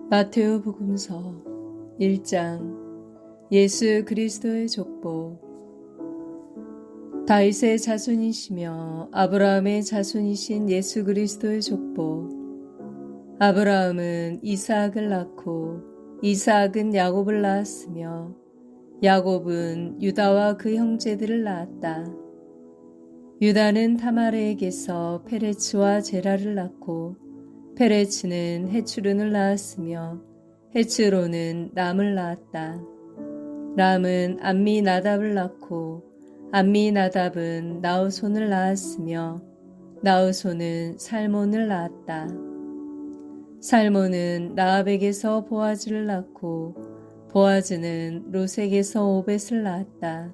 마테오 복음서 1장. 예수 그리스도의 족보. 다윗의 자손이시며 아브라함의 자손이신 예수 그리스도의 족보. 아브라함은 이삭을 낳고 이삭은 야곱을 낳았으며 야곱은 유다와 그 형제들을 낳았다. 유다는 타마르에게서 페레츠와 제라를 낳고 페레츠는 헤츠론을 낳았으며 헤츠론은 람을 낳았다. 람은 암미나답을 낳고 암미나답은 나우손을 낳았으며 나우손은 살몬을 낳았다. 살몬은 라합에게서 보아즈를 낳고 보아즈는 롯에게서 오벳을 낳았다.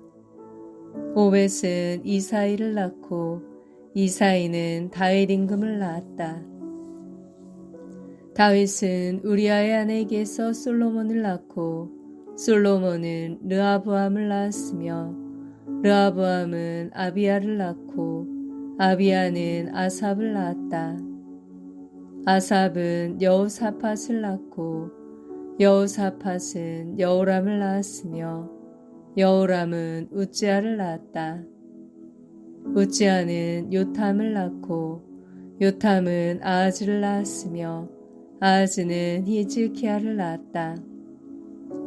오벳은 이사이를 낳고 이사이는 다윗 임금을 낳았다. 다윗은 우리아의 아내에게서 솔로몬을 낳고 솔로몬은 르하브암을 낳았으며 르하브암은 아비야를 낳고 아비야는 아삽을 낳았다. 아삽은 여호사밧을 낳고 여호사밧은 여호람을 낳았으며 여호람은 우찌아를 낳았다. 우찌아는 요탐을 낳고 요탐은 아하즈를 낳았으며 아하즈는 히즈키야를 낳았다.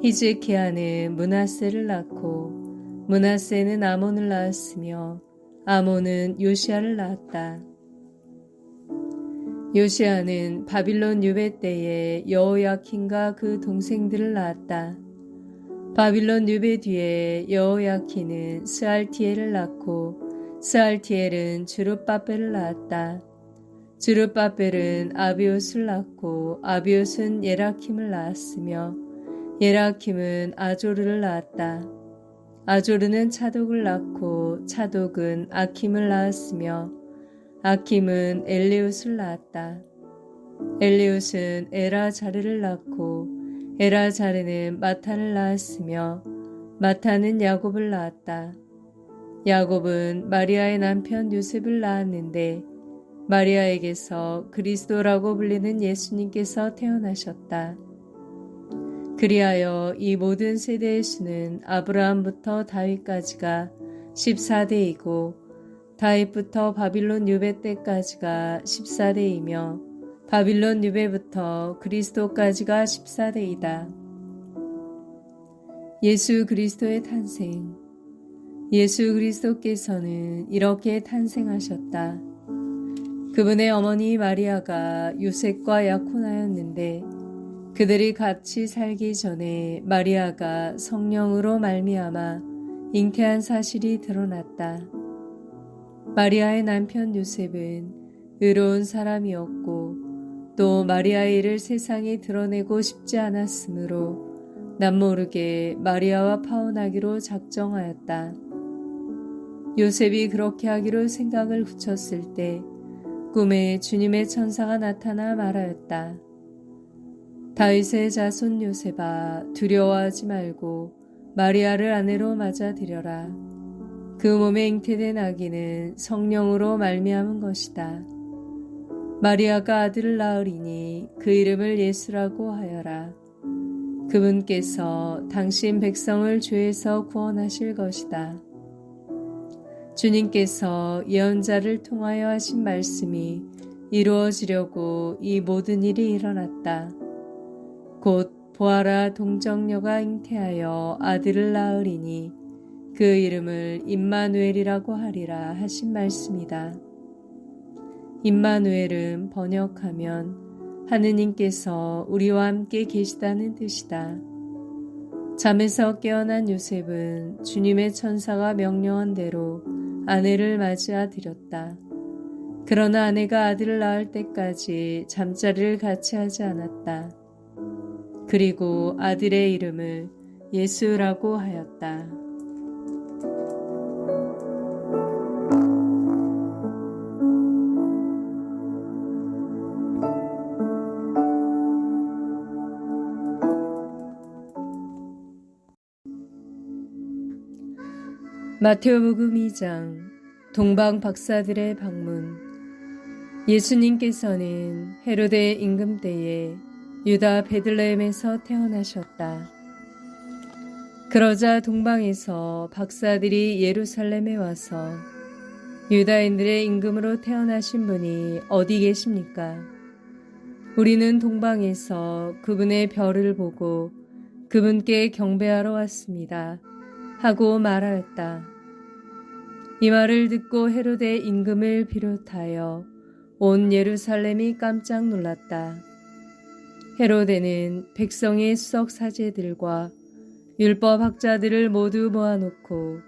히즈키야는 므낫세를 낳고 므낫세는 아몬을 낳았으며 아몬은 요시야를 낳았다. 요시야는 바빌론 유배 때에 여호야킨과 그 동생들을 낳았다. 바빌론 유배 뒤에 여호야킨은 스알티엘을 낳고 스알티엘은 주룹바벨을 낳았다. 주룹바벨은 아비옷을 낳고 아비옷은 예라킴을 낳았으며 예라킴은 아조르를 낳았다. 아조르는 차독을 낳고 차독은 아킴을 낳았으며 아킴은 엘리웃을 낳았다. 엘리웃은 에라자르를 낳고 에라자르는 마탄을 낳았으며 마탄은 야곱을 낳았다. 야곱은 마리아의 남편 요셉을 낳았는데 마리아에게서 그리스도라고 불리는 예수님께서 태어나셨다. 그리하여 이 모든 세대의 수는 아브라함부터 다윗까지가 14대이고 다윗부터 바빌론 유배 때까지가 14대이며 바빌론 유배부터 그리스도까지가 14대이다. 예수 그리스도의 탄생. 예수 그리스도께서는 이렇게 탄생하셨다. 그분의 어머니 마리아가 요셉과 약혼하였는데 그들이 같이 살기 전에 마리아가 성령으로 말미암아 잉태한 사실이 드러났다. 마리아의 남편 요셉은 의로운 사람이었고 또 마리아의 일을 세상에 드러내고 싶지 않았으므로 남모르게 마리아와 파혼하기로 작정하였다. 요셉이 그렇게 하기로 생각을 굳혔을 때 꿈에 주님의 천사가 나타나 말하였다. 다윗의 자손 요셉아, 두려워하지 말고 마리아를 아내로 맞아들여라. 그 몸에 잉태된 아기는 성령으로 말미암은 것이다. 마리아가 아들을 낳으리니 그 이름을 예수라고 하여라. 그분께서 당신 백성을 죄에서 구원하실 것이다. 주님께서 예언자를 통하여 하신 말씀이 이루어지려고 이 모든 일이 일어났다. 곧 보아라, 동정녀가 잉태하여 아들을 낳으리니 그 이름을 임마누엘이라고 하리라 하신 말씀이다. 임마누엘은 번역하면 하느님께서 우리와 함께 계시다는 뜻이다. 잠에서 깨어난 요셉은 주님의 천사가 명령한 대로 아내를 맞이하 드렸다. 그러나 아내가 아들을 낳을 때까지 잠자리를 같이 하지 않았다. 그리고 아들의 이름을 예수라고 하였다. 마테오복음 2장. 동방 박사들의 방문. 예수님께서는 헤로데 임금 때에 유다 베들레헴에서 태어나셨다. 그러자 동방에서 박사들이 예루살렘에 와서 유다인들의 임금으로 태어나신 분이 어디 계십니까? 우리는 동방에서 그분의 별을 보고 그분께 경배하러 왔습니다. 하고 말하였다. 이 말을 듣고 헤로데 임금을 비롯하여 온 예루살렘이 깜짝 놀랐다. 헤로데는 백성의 수석 사제들과 율법학자들을 모두 모아놓고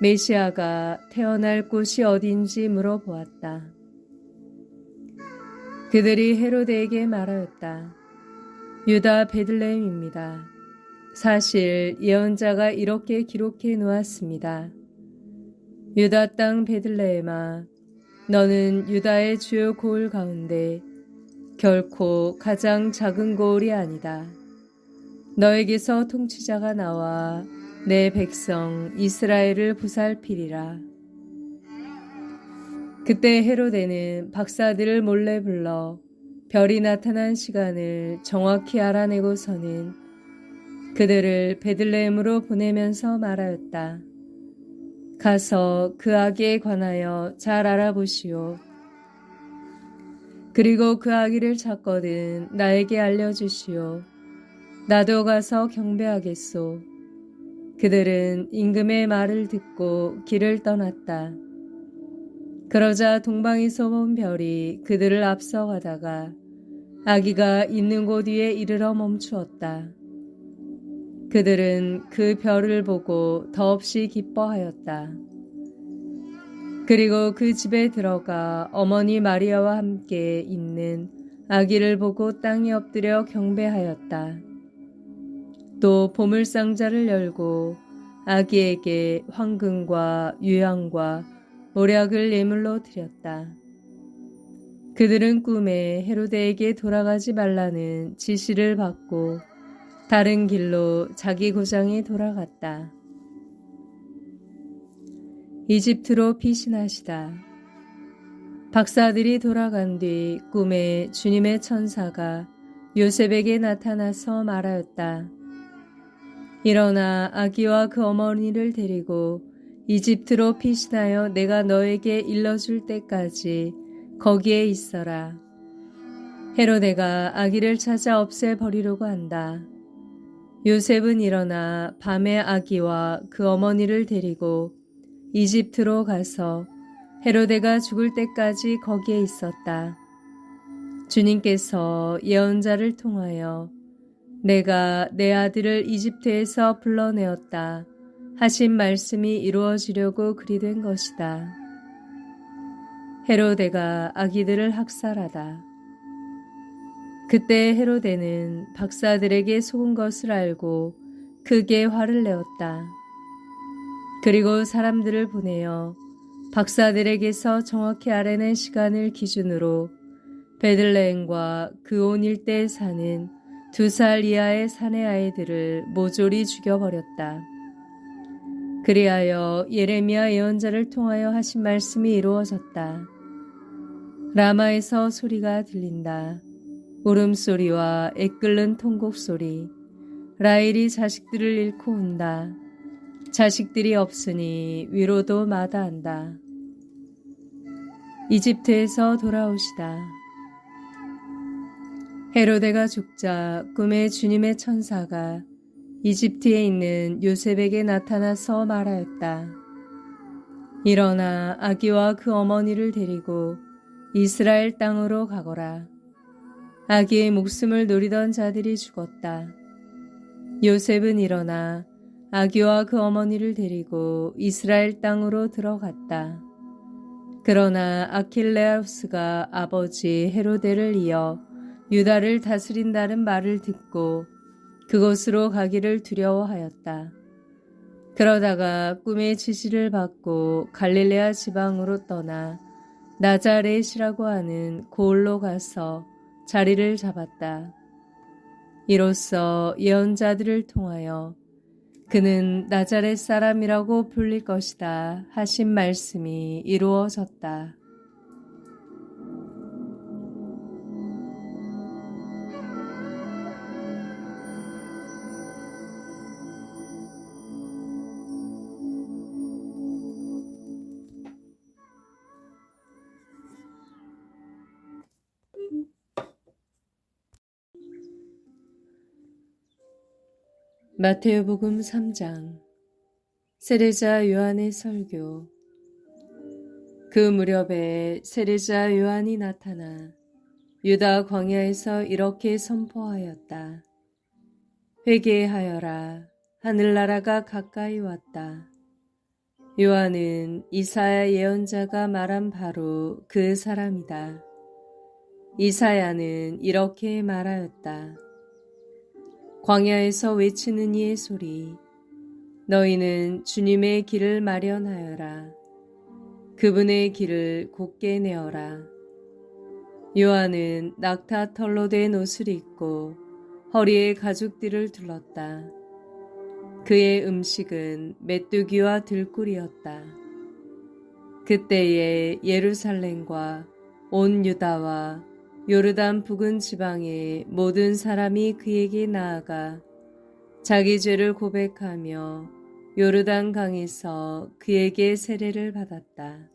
메시아가 태어날 곳이 어딘지 물어보았다. 그들이 헤로데에게 말하였다. 유다 베들레헴입니다. 사실 예언자가 이렇게 기록해 놓았습니다. 유다 땅 베들레헴아, 너는 유다의 주요 고을 가운데 결코 가장 작은 고을이 아니다. 너에게서 통치자가 나와 내 백성 이스라엘을 보살피리라. 그때 헤로데는 박사들을 몰래 불러 별이 나타난 시간을 정확히 알아내고서는 그들을 베들레헴으로 보내면서 말하였다. 가서 그 아기에 관하여 잘 알아보시오. 그리고 그 아기를 찾거든 나에게 알려주시오. 나도 가서 경배하겠소. 그들은 임금의 말을 듣고 길을 떠났다. 그러자 동방에서 본 별이 그들을 앞서가다가 아기가 있는 곳 위에 이르러 멈추었다. 그들은 그 별을 보고 더없이 기뻐하였다. 그리고 그 집에 들어가 어머니 마리아와 함께 있는 아기를 보고 땅에 엎드려 경배하였다. 또 보물상자를 열고 아기에게 황금과 유향과 모략을 예물로 드렸다. 그들은 꿈에 헤로데에게 돌아가지 말라는 지시를 받고 다른 길로 자기 고장에 돌아갔다. 이집트로 피신하시다. 박사들이 돌아간 뒤 꿈에 주님의 천사가 요셉에게 나타나서 말하였다. 일어나 아기와 그 어머니를 데리고 이집트로 피신하여 내가 너에게 일러줄 때까지 거기에 있어라. 헤로데가 아기를 찾아 없애버리려고 한다. 요셉은 일어나 밤에 아기와 그 어머니를 데리고 이집트로 가서 헤로데가 죽을 때까지 거기에 있었다. 주님께서 예언자를 통하여 내가 내 아들을 이집트에서 불러내었다 하신 말씀이 이루어지려고 그리 된 것이다. 헤로데가 아기들을 학살하다. 그때 헤로데는 박사들에게 속은 것을 알고 크게 화를 내었다. 그리고 사람들을 보내어 박사들에게서 정확히 알아낸 시간을 기준으로 베들레헴과 그 온 일대에 사는 2살 이하의 사내 아이들을 모조리 죽여버렸다. 그리하여 예레미야 예언자를 통하여 하신 말씀이 이루어졌다. 라마에서 소리가 들린다. 울음소리와 애끓는 통곡소리. 라헬이 자식들을 잃고 운다. 자식들이 없으니 위로도 마다한다. 이집트에서 돌아오시다. 헤로데가 죽자 꿈에 주님의 천사가 이집트에 있는 요셉에게 나타나서 말하였다. 일어나 아기와 그 어머니를 데리고 이스라엘 땅으로 가거라. 아기의 목숨을 노리던 자들이 죽었다. 요셉은 일어나 아기와 그 어머니를 데리고 이스라엘 땅으로 들어갔다. 그러나 아킬레우스가 아버지 헤로데를 이어 유다를 다스린다는 말을 듣고 그곳으로 가기를 두려워하였다. 그러다가 꿈의 지시를 받고 갈릴레아 지방으로 떠나 나자렛이라고 하는 고을로 가서 자리를 잡았다. 이로써 예언자들을 통하여 그는 나자렛 사람이라고 불릴 것이다 하신 말씀이 이루어졌다. 마테오복음 3장. 세례자 요한의 설교. 그 무렵에 세례자 요한이 나타나 유다 광야에서 이렇게 선포하였다. 회개하여라, 하늘나라가 가까이 왔다. 요한은 이사야 예언자가 말한 바로 그 사람이다. 이사야는 이렇게 말하였다. 광야에서 외치는 이의 소리, 너희는 주님의 길을 마련하여라. 그분의 길을 곧게 내어라. 요한은 낙타 털로 된 옷을 입고 허리에 가죽띠를 둘렀다. 그의 음식은 메뚜기와 들꿀이었다. 그때에 예루살렘과 온 유다와 요르단 부근 지방의 모든 사람이 그에게 나아가 자기 죄를 고백하며 요르단 강에서 그에게 세례를 받았다.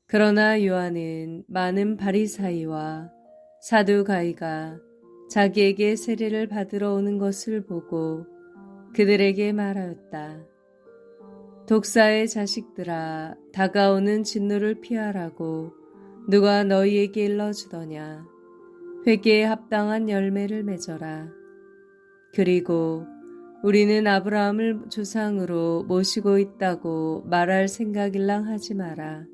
그러나 요한은 많은 바리사이와 사두가이가 자기에게 세례를 받으러 오는 것을 보고 그들에게 말하였다. 독사의 자식들아, 다가오는 진노를 피하라고 누가 너희에게 일러주더냐. 회개에 합당한 열매를 맺어라. 그리고 우리는 아브라함을 조상으로 모시고 있다고 말할 생각일랑 하지 마라.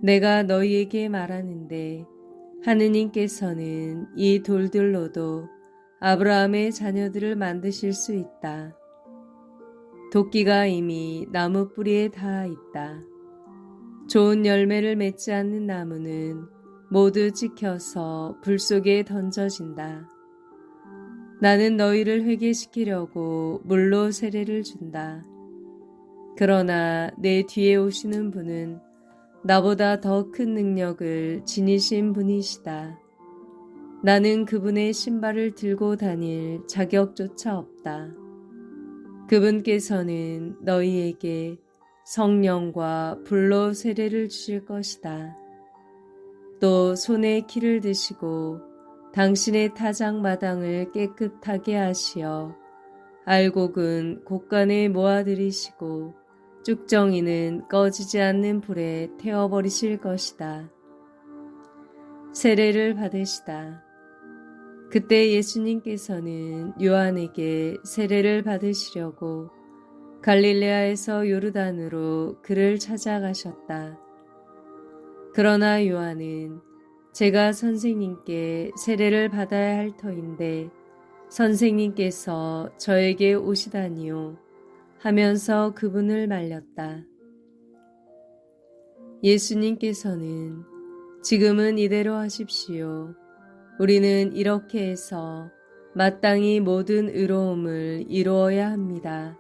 내가 너희에게 말하는데 하느님께서는 이 돌들로도 아브라함의 자녀들을 만드실 수 있다. 도끼가 이미 나무 뿌리에 닿아 있다. 좋은 열매를 맺지 않는 나무는 모두 찍혀서 불 속에 던져진다. 나는 너희를 회개시키려고 물로 세례를 준다. 그러나 내 뒤에 오시는 분은 나보다 더 큰 능력을 지니신 분이시다. 나는 그분의 신발을 들고 다닐 자격조차 없다. 그분께서는 너희에게 성령과 불로 세례를 주실 것이다. 또 손에 키를 드시고 당신의 타작마당을 깨끗하게 하시어 알곡은 곳간에 모아들이시고 쭉정이는 꺼지지 않는 불에 태워버리실 것이다. 세례를 받으시다. 그때 예수님께서는 요한에게 세례를 받으시려고 갈릴레아에서 요르단으로 그를 찾아가셨다. 그러나 요한은 제가 선생님께 세례를 받아야 할 터인데 선생님께서 저에게 오시다니요 하면서 그분을 말렸다. 예수님께서는 지금은 이대로 하십시오. 우리는 이렇게 해서 마땅히 모든 의로움을 이루어야 합니다.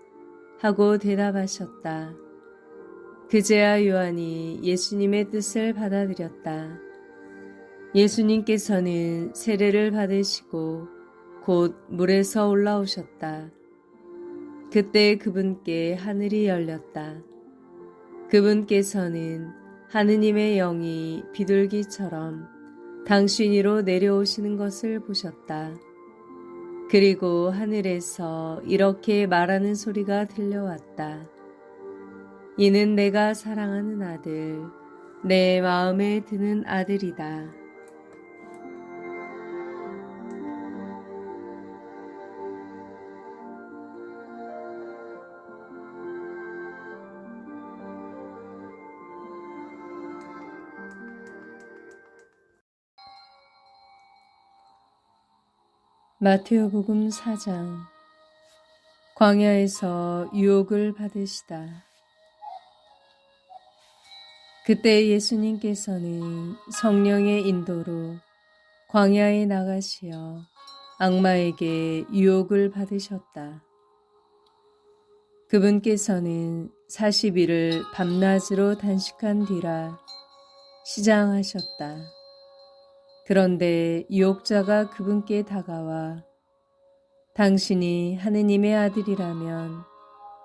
하고 대답하셨다. 그제야 요한이 예수님의 뜻을 받아들였다. 예수님께서는 세례를 받으시고 곧 물에서 올라오셨다. 그때 그분께 하늘이 열렸다. 그분께서는 하느님의 영이 비둘기처럼 당신 위로 내려오시는 것을 보셨다. 그리고 하늘에서 이렇게 말하는 소리가 들려왔다. 이는 내가 사랑하는 아들, 내 마음에 드는 아들이다. 마테오복음 4장. 광야에서 유혹을 받으시다. 그때 예수님께서는 성령의 인도로 광야에 나가시어 악마에게 유혹을 받으셨다. 그분께서는 40일을 밤낮으로 단식한 뒤라 시장하셨다. 그런데 유혹자가 그분께 다가와 당신이 하느님의 아들이라면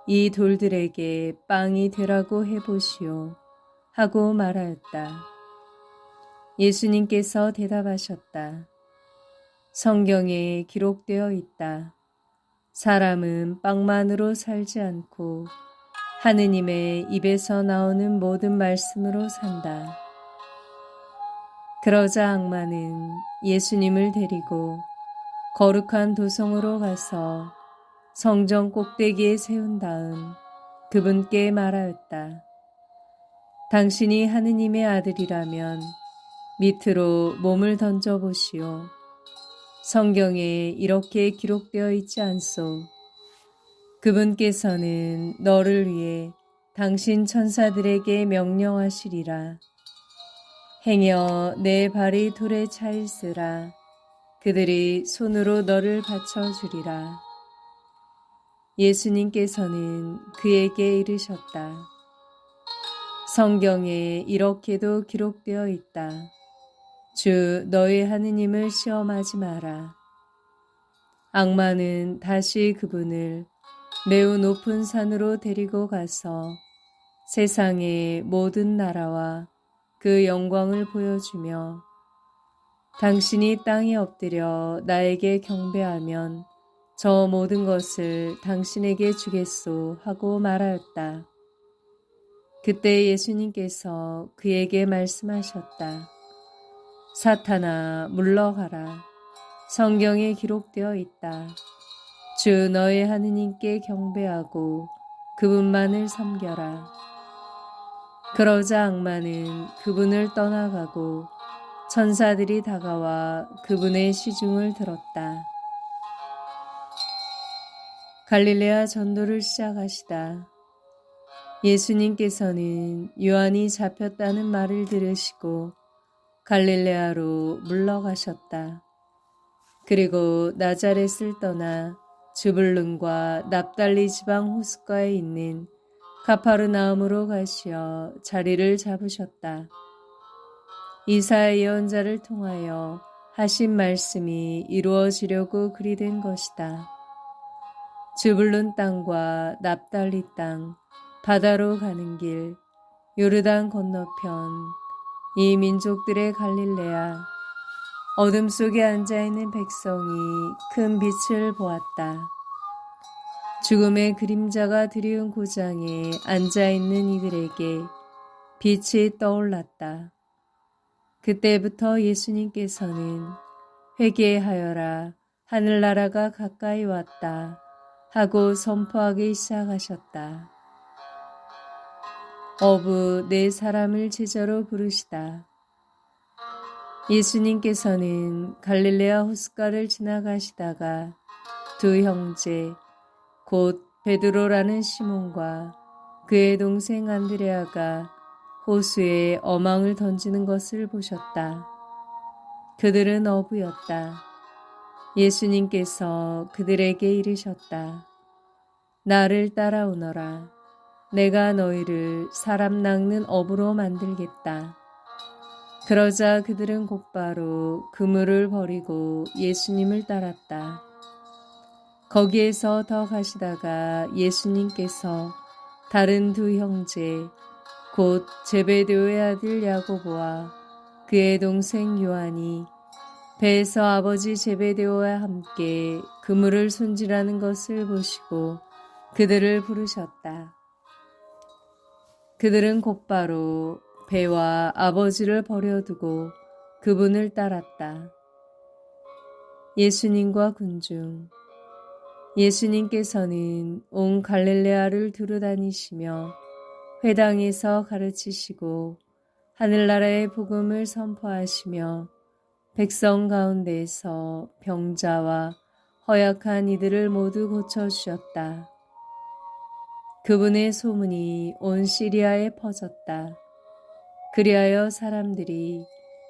이 돌들에게 빵이 되라고 해보시오 하고 말하였다. 예수님께서 대답하셨다. 성경에 기록되어 있다. 사람은 빵만으로 살지 않고 하느님의 입에서 나오는 모든 말씀으로 산다. 그러자 악마는 예수님을 데리고 거룩한 도성으로 가서 성전 꼭대기에 세운 다음 그분께 말하였다. 당신이 하느님의 아들이라면 밑으로 몸을 던져보시오. 성경에 이렇게 기록되어 있지 않소. 그분께서는 너를 위해 당신 천사들에게 명령하시리라. 행여 내 발이 돌에 차일세라. 그들이 손으로 너를 받쳐주리라. 예수님께서는 그에게 이르셨다. 성경에 이렇게도 기록되어 있다. 주 너의 하느님을 시험하지 마라. 악마는 다시 그분을 매우 높은 산으로 데리고 가서 세상의 모든 나라와 그 영광을 보여주며 당신이 땅에 엎드려 나에게 경배하면 저 모든 것을 당신에게 주겠소 하고 말하였다. 그때 예수님께서 그에게 말씀하셨다. 사탄아, 물러가라. 성경에 기록되어 있다. 주 너의 하느님께 경배하고 그분만을 섬겨라. 그러자 악마는 그분을 떠나가고 천사들이 다가와 그분의 시중을 들었다. 갈릴레아 전도를 시작하시다. 예수님께서는 요한이 잡혔다는 말을 들으시고 갈릴레아로 물러가셨다. 그리고 나자렛을 떠나 주불룬과 납달리 지방 호숫가에 있는 가파르나움으로 가시어 자리를 잡으셨다. 이사야 예언자를 통하여 하신 말씀이 이루어지려고 그리 된 것이다. 주불룬 땅과 납달리 땅, 바다로 가는 길, 요르단 건너편, 이 민족들의 갈릴레아, 어둠 속에 앉아있는 백성이 큰 빛을 보았다. 죽음의 그림자가 드리운 고장에 앉아있는 이들에게 빛이 떠올랐다. 그때부터 예수님께서는 회개하여라, 하늘나라가 가까이 왔다 하고 선포하기 시작하셨다. 어부 네 사람을 제자로 부르시다. 예수님께서는 갈릴레아 호숫가를 지나가시다가 두 형제 곧 베드로라는 시몬과 그의 동생 안드레아가 호수에 어망을 던지는 것을 보셨다. 그들은 어부였다. 예수님께서 그들에게 이르셨다. 나를 따라오너라. 내가 너희를 사람 낚는 어부로 만들겠다. 그러자 그들은 곧바로 그물을 버리고 예수님을 따랐다. 거기에서 더 가시다가 예수님께서 다른 두 형제 곧 제베데오의 아들 야고보와 그의 동생 요한이 배에서 아버지 제베데오와 함께 그물을 손질하는 것을 보시고 그들을 부르셨다. 그들은 곧바로 배와 아버지를 버려두고 그분을 따랐다. 예수님과 군중. 예수님께서는 온 갈릴레아를 두루다니시며 회당에서 가르치시고 하늘나라의 복음을 선포하시며 백성 가운데에서 병자와 허약한 이들을 모두 고쳐주셨다. 그분의 소문이 온 시리아에 퍼졌다. 그리하여 사람들이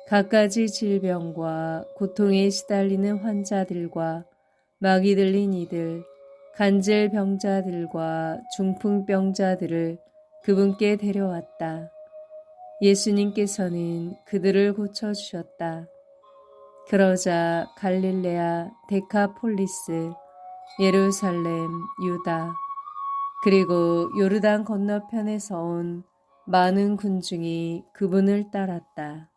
갖가지 질병과 고통에 시달리는 환자들과 마귀 들린 이들, 간질 병자들과 중풍병자들을 그분께 데려왔다. 예수님께서는 그들을 고쳐주셨다. 그러자 갈릴레아, 데카폴리스, 예루살렘, 유다, 그리고 요르단 건너편에서 온 많은 군중이 그분을 따랐다.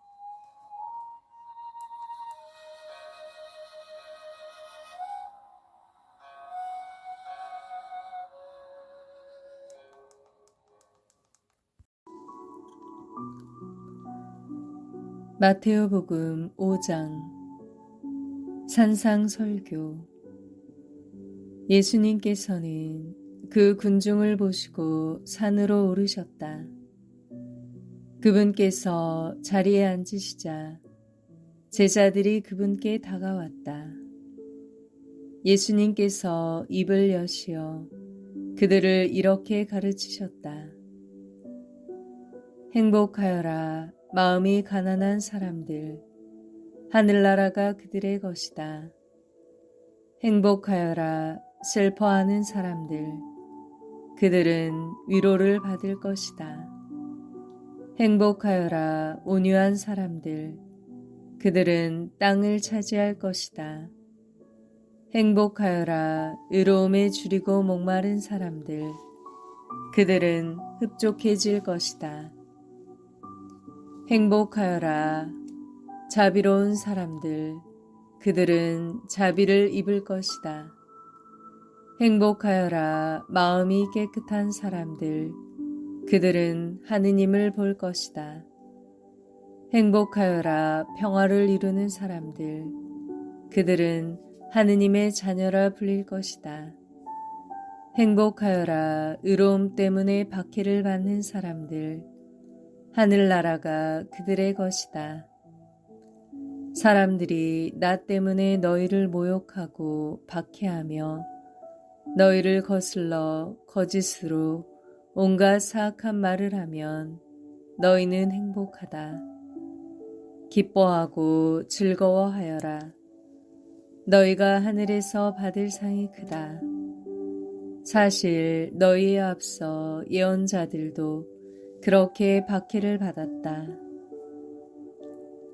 마테오복음 5장 산상설교. 예수님께서는 그 군중을 보시고 산으로 오르셨다. 그분께서 자리에 앉으시자 제자들이 그분께 다가왔다. 예수님께서 입을 여시어 그들을 이렇게 가르치셨다. 행복하여라 마음이 가난한 사람들, 하늘나라가 그들의 것이다. 행복하여라 슬퍼하는 사람들, 그들은 위로를 받을 것이다. 행복하여라 온유한 사람들, 그들은 땅을 차지할 것이다. 행복하여라 의로움에 줄이고 목마른 사람들, 그들은 흡족해질 것이다. 행복하여라 자비로운 사람들, 그들은 자비를 입을 것이다. 행복하여라 마음이 깨끗한 사람들, 그들은 하느님을 볼 것이다. 행복하여라 평화를 이루는 사람들, 그들은 하느님의 자녀라 불릴 것이다. 행복하여라 의로움 때문에 박해를 받는 사람들, 하늘나라가 그들의 것이다. 사람들이 나 때문에 너희를 모욕하고 박해하며 너희를 거슬러 거짓으로 온갖 사악한 말을 하면 너희는 행복하다. 기뻐하고 즐거워하여라. 너희가 하늘에서 받을 상이 크다. 사실 너희에 앞서 예언자들도 그렇게 박해를 받았다.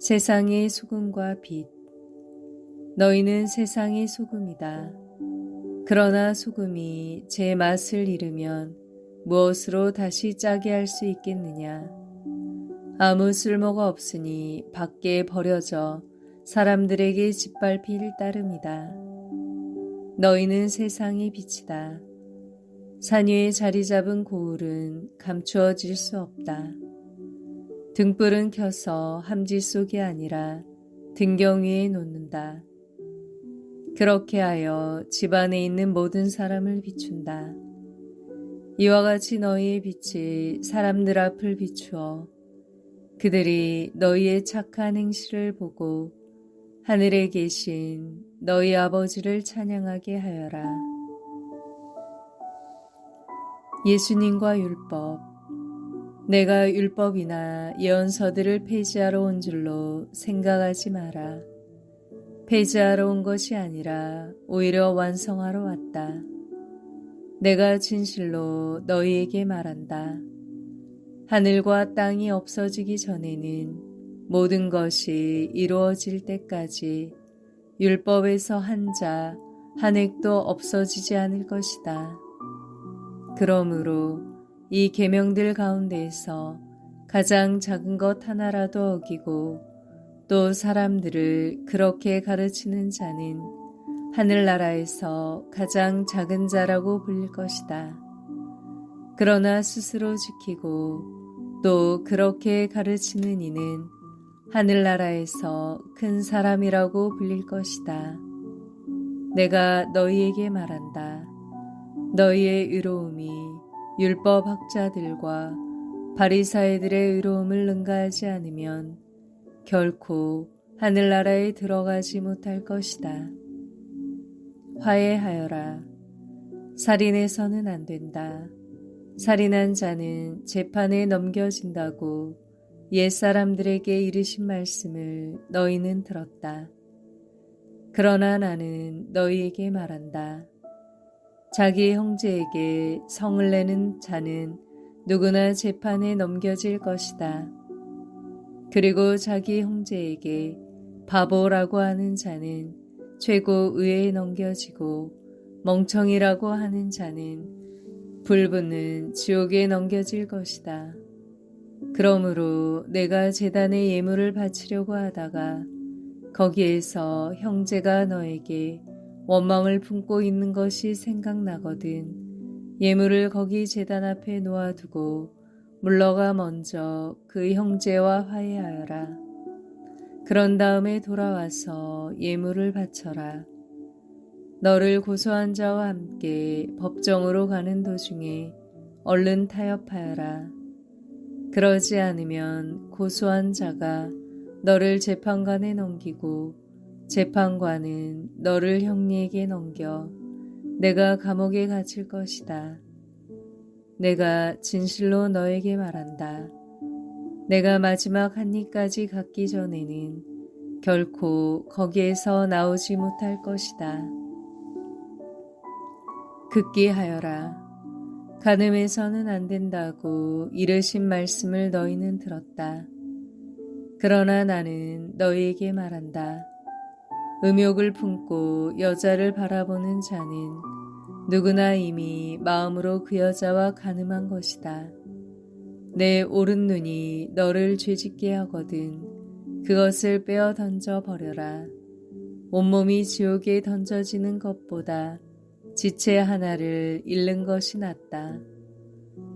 세상의 소금과 빛. 너희는 세상의 소금이다. 그러나 소금이 제 맛을 잃으면 무엇으로 다시 짜게 할 수 있겠느냐. 아무 쓸모가 없으니 밖에 버려져 사람들에게 짓밟힐 따름이다. 너희는 세상의 빛이다. 산 위에 자리 잡은 고울은 감추어질 수 없다. 등불은 켜서 함지 속이 아니라 등경 위에 놓는다. 그렇게 하여 집 안에 있는 모든 사람을 비춘다. 이와 같이 너희의 빛이 사람들 앞을 비추어 그들이 너희의 착한 행실을 보고 하늘에 계신 너희 아버지를 찬양하게 하여라. 예수님과 율법. 내가 율법이나 예언서들을 폐지하러 온 줄로 생각하지 마라. 폐지하러 온 것이 아니라 오히려 완성하러 왔다. 내가 진실로 너희에게 말한다. 하늘과 땅이 없어지기 전에는 모든 것이 이루어질 때까지 율법에서 한 자, 한 획도 없어지지 않을 것이다. 그러므로 이 계명들 가운데에서 가장 작은 것 하나라도 어기고 또 사람들을 그렇게 가르치는 자는 하늘나라에서 가장 작은 자라고 불릴 것이다. 그러나 스스로 지키고 또 그렇게 가르치는 이는 하늘나라에서 큰 사람이라고 불릴 것이다. 내가 너희에게 말한다. 너희의 의로움이 율법학자들과 바리사이들의 의로움을 능가하지 않으면 결코 하늘나라에 들어가지 못할 것이다. 화해하여라. 살인해서는 안 된다. 살인한 자는 재판에 넘겨진다고 옛사람들에게 이르신 말씀을 너희는 들었다. 그러나 나는 너희에게 말한다. 자기 형제에게 성을 내는 자는 누구나 재판에 넘겨질 것이다. 그리고 자기 형제에게 바보라고 하는 자는 최고의회에 넘겨지고 멍청이라고 하는 자는 불붙는 지옥에 넘겨질 것이다. 그러므로 내가 제단에 예물을 바치려고 하다가 거기에서 형제가 너에게 원망을 품고 있는 것이 생각나거든 예물을 거기 제단 앞에 놓아두고 물러가 먼저 그 형제와 화해하여라. 그런 다음에 돌아와서 예물을 바쳐라. 너를 고소한 자와 함께 법정으로 가는 도중에 얼른 타협하여라. 그러지 않으면 고소한 자가 너를 재판관에 넘기고 재판관은 너를 형리에게 넘겨 내가 감옥에 갇힐 것이다. 내가 진실로 너에게 말한다. 내가 마지막 한 입까지 갖기 전에는 결코 거기에서 나오지 못할 것이다. 극기하여라. 간음해서는 안 된다고 이르신 말씀을 너희는 들었다. 그러나 나는 너희에게 말한다. 음욕을 품고 여자를 바라보는 자는 누구나 이미 마음으로 그 여자와 간음한 것이다. 내 오른 눈이 너를 죄짓게 하거든 그것을 빼어 던져 버려라. 온몸이 지옥에 던져지는 것보다 지체 하나를 잃는 것이 낫다.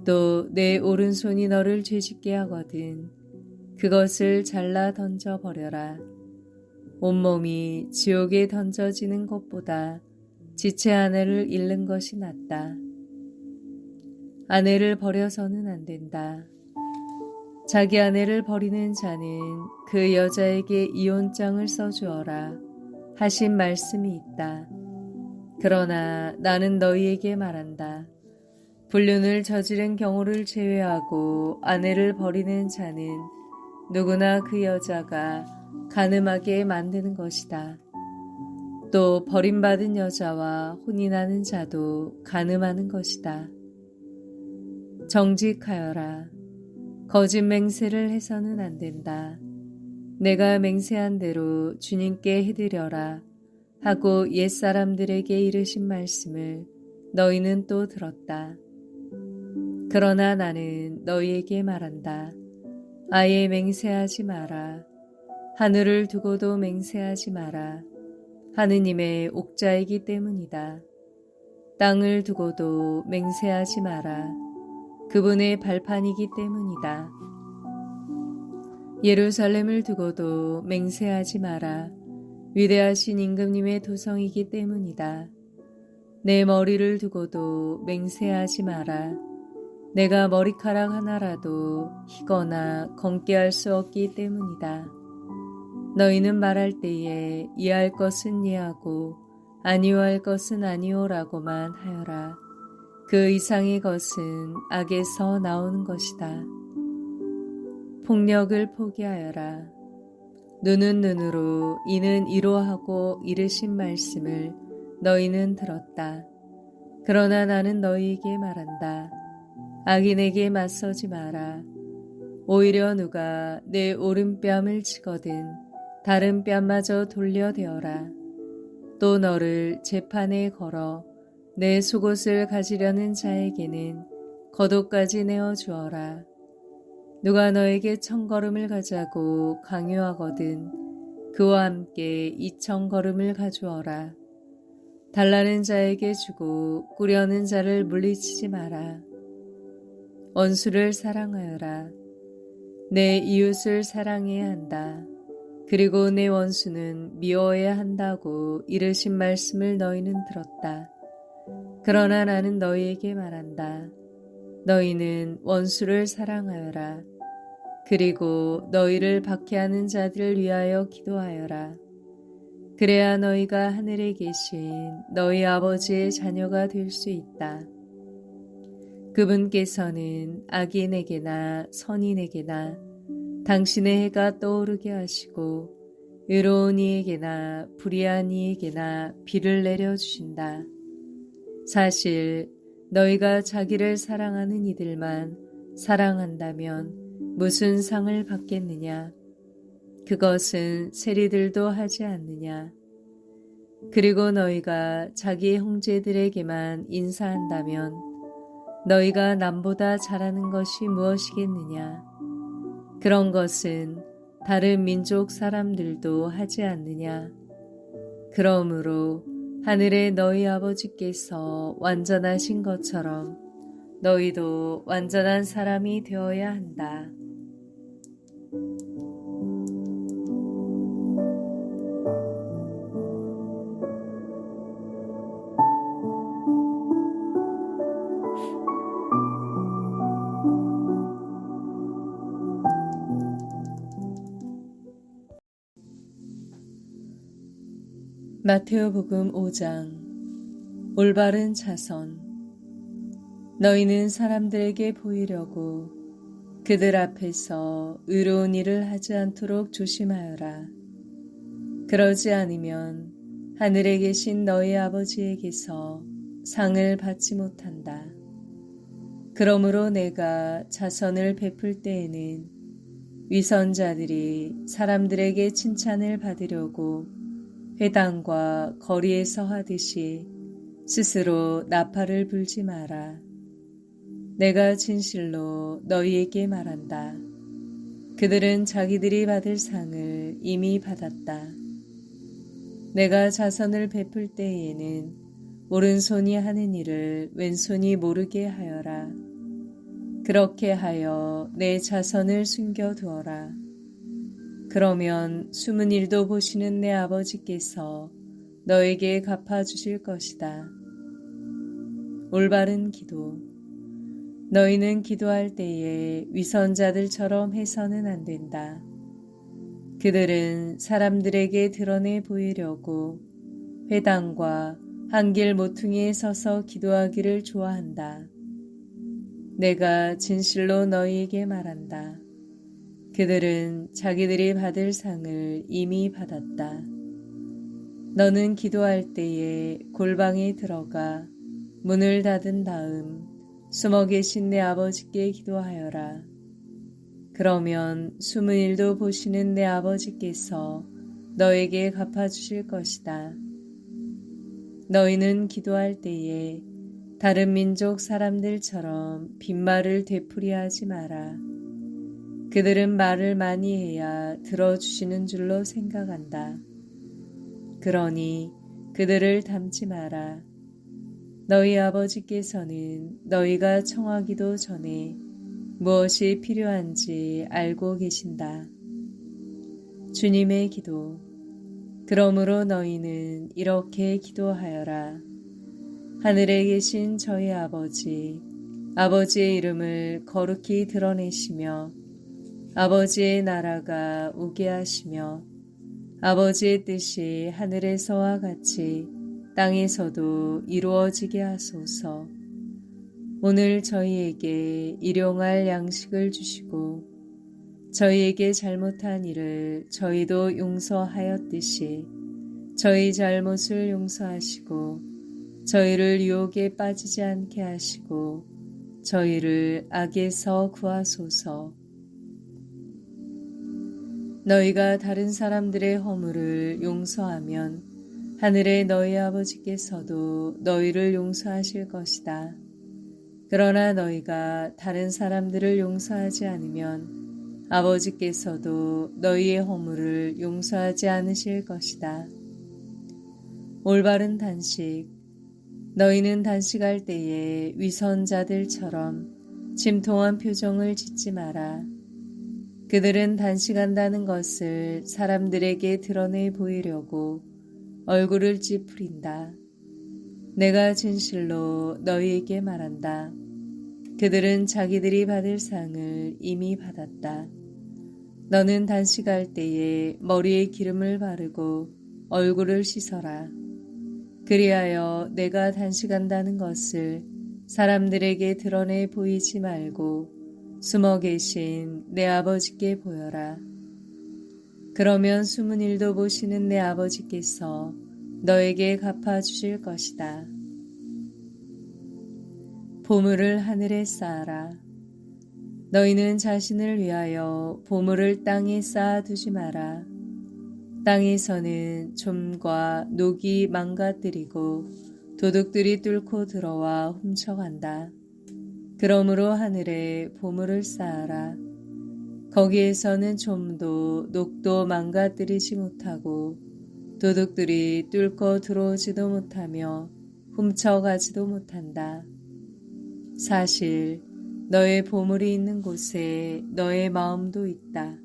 또 내 오른손이 너를 죄짓게 하거든 그것을 잘라 던져 버려라. 온몸이 지옥에 던져지는 것보다 지체 하나를 잃는 것이 낫다. 아내를 버려서는 안 된다. 자기 아내를 버리는 자는 그 여자에게 이혼장을 써주어라 하신 말씀이 있다. 그러나 나는 너희에게 말한다. 불륜을 저지른 경우를 제외하고 아내를 버리는 자는 누구나 그 여자가 간음하게 만드는 것이다. 또 버림받은 여자와 혼인하는 자도 간음하는 것이다. 정직하여라. 거짓 맹세를 해서는 안 된다. 내가 맹세한 대로 주님께 해드려라 하고 옛사람들에게 이르신 말씀을 너희는 또 들었다. 그러나 나는 너희에게 말한다. 아예 맹세하지 마라. 하늘을 두고도 맹세하지 마라. 하느님의 옥자이기 때문이다. 땅을 두고도 맹세하지 마라. 그분의 발판이기 때문이다. 예루살렘을 두고도 맹세하지 마라. 위대하신 임금님의 도성이기 때문이다. 내 머리를 두고도 맹세하지 마라. 내가 머리카락 하나라도 희거나 검게 할 수 없기 때문이다. 너희는 말할 때에 이해할 것은 이해하고 아니오 할 것은 아니오라고만 하여라. 그 이상의 것은 악에서 나오는 것이다. 폭력을 포기하여라. 눈은 눈으로 이는 이로 하고 이르신 말씀을 너희는 들었다. 그러나 나는 너희에게 말한다. 악인에게 맞서지 마라. 오히려 누가 내 오른뺨을 치거든 다른 뺨마저 돌려대어라. 또 너를 재판에 걸어 내 속옷을 가지려는 자에게는 겉옷까지 내어주어라. 누가 너에게 1000걸음을 가자고 강요하거든 그와 함께 2000걸음을 가주어라. 달라는 자에게 주고 꾸려는 자를 물리치지 마라. 원수를 사랑하여라. 내 이웃을 사랑해야 한다. 그리고 내 원수는 미워해야 한다고 이르신 말씀을 너희는 들었다. 그러나 나는 너희에게 말한다. 너희는 원수를 사랑하여라. 그리고 너희를 박해하는 자들을 위하여 기도하여라. 그래야 너희가 하늘에 계신 너희 아버지의 자녀가 될 수 있다. 그분께서는 악인에게나 선인에게나 당신의 해가 떠오르게 하시고 의로운 이에게나 불의한 이에게나 비를 내려주신다. 사실 너희가 자기를 사랑하는 이들만 사랑한다면 무슨 상을 받겠느냐? 그것은 세리들도 하지 않느냐? 그리고 너희가 자기 형제들에게만 인사한다면 너희가 남보다 잘하는 것이 무엇이겠느냐? 그런 것은 다른 민족 사람들도 하지 않느냐? 그러므로 하늘의 너희 아버지께서 완전하신 것처럼 너희도 완전한 사람이 되어야 한다. 마테오복음 5장. 올바른 자선. 너희는 사람들에게 보이려고 그들 앞에서 의로운 일을 하지 않도록 조심하여라. 그러지 않으면 하늘에 계신 너희 아버지에게서 상을 받지 못한다. 그러므로 내가 자선을 베풀 때에는 위선자들이 사람들에게 칭찬을 받으려고 회당과 거리에서 하듯이 스스로 나팔을 불지 마라. 내가 진실로 너희에게 말한다. 그들은 자기들이 받을 상을 이미 받았다. 내가 자선을 베풀 때에는 오른손이 하는 일을 왼손이 모르게 하여라. 그렇게 하여 내 자선을 숨겨두어라. 그러면 숨은 일도 보시는 내 아버지께서 너에게 갚아주실 것이다. 올바른 기도. 너희는 기도할 때에 위선자들처럼 해서는 안 된다. 그들은 사람들에게 드러내 보이려고 회당과 한길 모퉁이에 서서 기도하기를 좋아한다. 내가 진실로 너희에게 말한다. 그들은 자기들이 받을 상을 이미 받았다. 너는 기도할 때에 골방에 들어가 문을 닫은 다음 숨어 계신 내 아버지께 기도하여라. 그러면 숨은 일도 보시는 내 아버지께서 너에게 갚아주실 것이다. 너희는 기도할 때에 다른 민족 사람들처럼 빈말을 되풀이하지 마라. 그들은 말을 많이 해야 들어주시는 줄로 생각한다. 그러니 그들을 닮지 마라. 너희 아버지께서는 너희가 청하기도 전에 무엇이 필요한지 알고 계신다. 주님의 기도. 그러므로 너희는 이렇게 기도하여라. 하늘에 계신 저희 아버지, 아버지의 이름을 거룩히 드러내시며 아버지의 나라가 오게 하시며 아버지의 뜻이 하늘에서와 같이 땅에서도 이루어지게 하소서. 오늘 저희에게 일용할 양식을 주시고 저희에게 잘못한 일을 저희도 용서하였듯이 저희 잘못을 용서하시고 저희를 유혹에 빠지지 않게 하시고 저희를 악에서 구하소서. 너희가 다른 사람들의 허물을 용서하면 하늘의 너희 아버지께서도 너희를 용서하실 것이다. 그러나 너희가 다른 사람들을 용서하지 않으면 아버지께서도 너희의 허물을 용서하지 않으실 것이다. 올바른 단식. 너희는 단식할 때에 위선자들처럼 침통한 표정을 짓지 마라. 그들은 단식한다는 것을 사람들에게 드러내 보이려고 얼굴을 찌푸린다. 내가 진실로 너희에게 말한다. 그들은 자기들이 받을 상을 이미 받았다. 너는 단식할 때에 머리에 기름을 바르고 얼굴을 씻어라. 그리하여 내가 단식한다는 것을 사람들에게 드러내 보이지 말고 숨어 계신 내 아버지께 보여라. 그러면 숨은 일도 보시는 내 아버지께서 너에게 갚아주실 것이다. 보물을 하늘에 쌓아라. 너희는 자신을 위하여 보물을 땅에 쌓아두지 마라. 땅에서는 좀과 녹이 망가뜨리고 도둑들이 뚫고 들어와 훔쳐간다. 그러므로 하늘에 보물을 쌓아라. 거기에서는 좀도 녹도 망가뜨리지 못하고 도둑들이 뚫고 들어오지도 못하며 훔쳐가지도 못한다. 사실 너의 보물이 있는 곳에 너의 마음도 있다.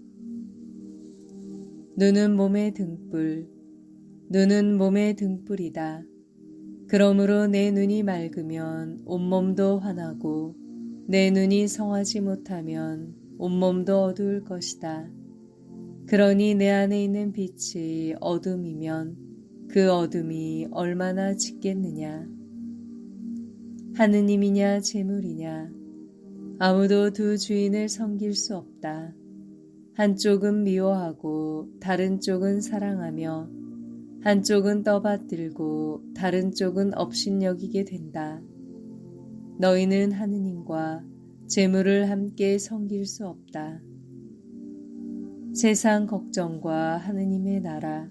눈은 몸의 등불, 눈은 몸의 등불이다. 그러므로 내 눈이 맑으면 온몸도 환하고 내 눈이 성하지 못하면 온몸도 어두울 것이다. 그러니 내 안에 있는 빛이 어둠이면 그 어둠이 얼마나 짙겠느냐. 하느님이냐 재물이냐. 아무도 두 주인을 섬길 수 없다. 한쪽은 미워하고 다른 쪽은 사랑하며 한쪽은 떠받들고 다른 쪽은 업신여기게 된다. 너희는 하느님과 재물을 함께 섬길 수 없다. 세상 걱정과 하느님의 나라.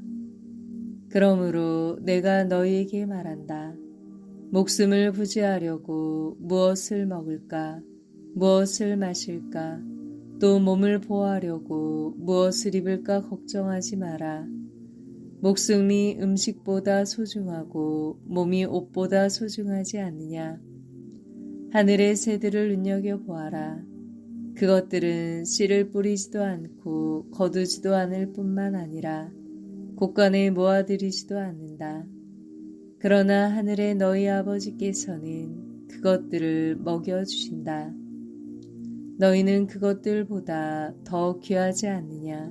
그러므로 내가 너희에게 말한다. 목숨을 부지하려고 무엇을 먹을까, 무엇을 마실까, 또 몸을 보호하려고 무엇을 입을까 걱정하지 마라. 목숨이 음식보다 소중하고 몸이 옷보다 소중하지 않느냐. 하늘의 새들을 눈여겨보아라. 그것들은 씨를 뿌리지도 않고 거두지도 않을 뿐만 아니라 곳간에 모아들이지도 않는다. 그러나 하늘의 너희 아버지께서는 그것들을 먹여주신다. 너희는 그것들보다 더 귀하지 않느냐.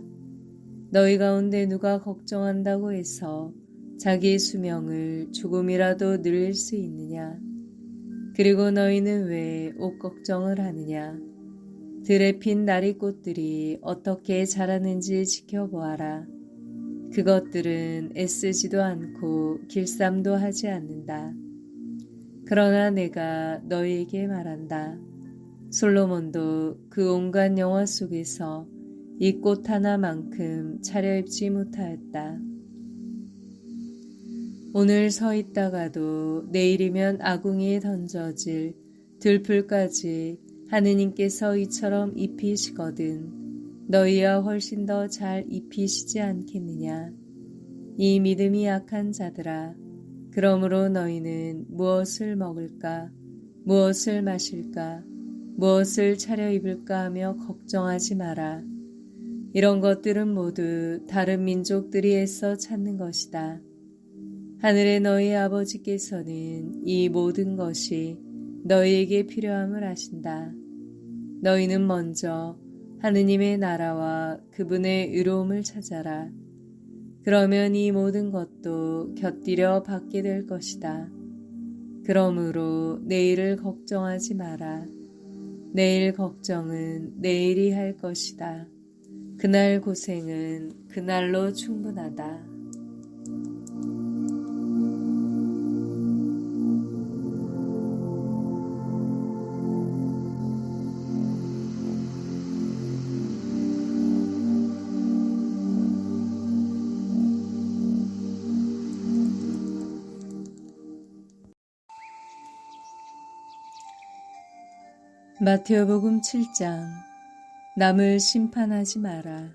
너희 가운데 누가 걱정한다고 해서 자기 수명을 조금이라도 늘릴 수 있느냐. 그리고 너희는 왜 옷 걱정을 하느냐. 들에 핀 나리꽃들이 어떻게 자라는지 지켜보아라. 그것들은 애쓰지도 않고 길쌈도 하지 않는다. 그러나 내가 너희에게 말한다. 솔로몬도 그 온갖 영화 속에서 이 꽃 하나만큼 차려입지 못하였다. 오늘 서 있다가도 내일이면 아궁이에 던져질 들풀까지 하느님께서 이처럼 입히시거든 너희와 훨씬 더 잘 입히시지 않겠느냐. 이 믿음이 약한 자들아, 그러므로 너희는 무엇을 먹을까, 무엇을 마실까, 무엇을 차려입을까 하며 걱정하지 마라. 이런 것들은 모두 다른 민족들이 애써 찾는 것이다. 하늘의 너희 아버지께서는 이 모든 것이 너희에게 필요함을 아신다. 너희는 먼저 하느님의 나라와 그분의 의로움을 찾아라. 그러면 이 모든 것도 곁들여 받게 될 것이다. 그러므로 내일을 걱정하지 마라. 내일 걱정은 내일이 할 것이다. 그날 고생은 그날로 충분하다. 마태복음 7장. 남을 심판하지 마라.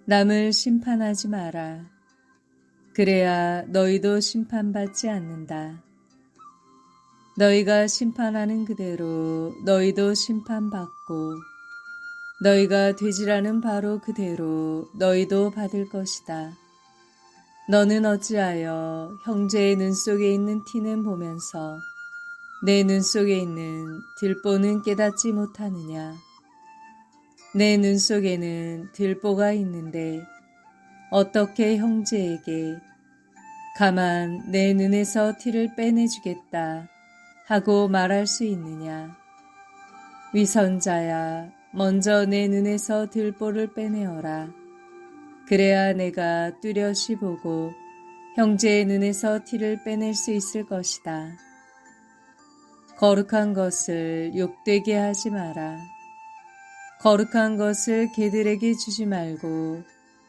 남을 심판하지 마라. 그래야 너희도 심판받지 않는다. 너희가 심판하는 그대로 너희도 심판받고 너희가 되지라는 바로 그대로 너희도 받을 것이다. 너는 어찌하여 형제의 눈 속에 있는 티는 보면서 내 눈 속에 있는 들보는 깨닫지 못하느냐. 내 눈 속에는 들보가 있는데 어떻게 형제에게 가만 내 눈에서 티를 빼내주겠다 하고 말할 수 있느냐. 위선자야, 먼저 내 눈에서 들보를 빼내어라. 그래야 내가 뚜렷이 보고 형제의 눈에서 티를 빼낼 수 있을 것이다. 거룩한 것을 욕되게 하지 마라. 거룩한 것을 개들에게 주지 말고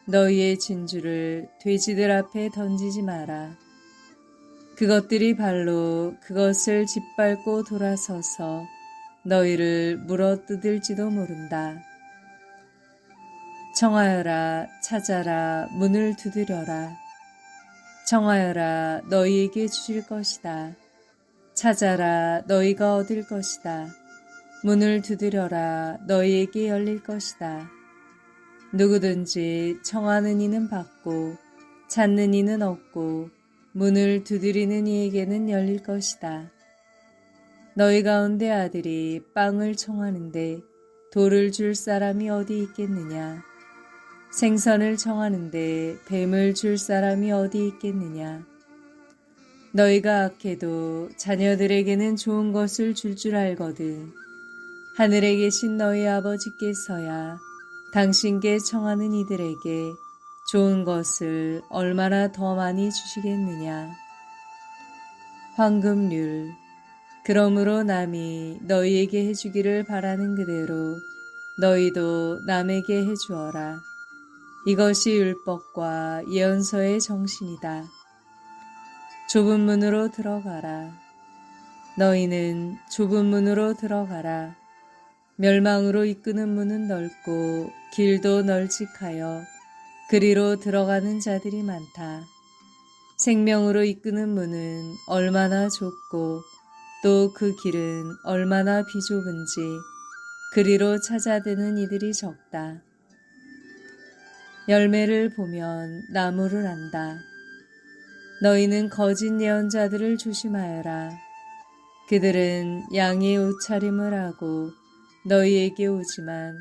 너희의 진주를 돼지들 앞에 던지지 마라. 그것들이 발로 그것을 짓밟고 돌아서서 너희를 물어뜯을지도 모른다. 청하여라, 찾아라, 문을 두드려라. 청하여라, 너희에게 주실 것이다. 찾아라, 너희가 얻을 것이다. 문을 두드려라, 너희에게 열릴 것이다. 누구든지 청하는 이는 받고 찾는 이는 얻고 문을 두드리는 이에게는 열릴 것이다. 너희 가운데 아들이 빵을 청하는데 돌을 줄 사람이 어디 있겠느냐. 생선을 청하는데 뱀을 줄 사람이 어디 있겠느냐. 너희가 악해도 자녀들에게는 좋은 것을 줄 알거든. 하늘에 계신 너희 아버지께서야 당신께 청하는 이들에게 좋은 것을 얼마나 더 많이 주시겠느냐. 황금률. 그러므로 남이 너희에게 해주기를 바라는 그대로 너희도 남에게 해주어라. 이것이 율법과 예언서의 정신이다. 좁은 문으로 들어가라. 너희는 좁은 문으로 들어가라. 멸망으로 이끄는 문은 넓고 길도 널찍하여 그리로 들어가는 자들이 많다. 생명으로 이끄는 문은 얼마나 좁고 또 그 길은 얼마나 비좁은지 그리로 찾아드는 이들이 적다. 열매를 보면 나무를 안다. 너희는 거짓 예언자들을 조심하여라. 그들은 양의 옷차림을 하고 너희에게 오지만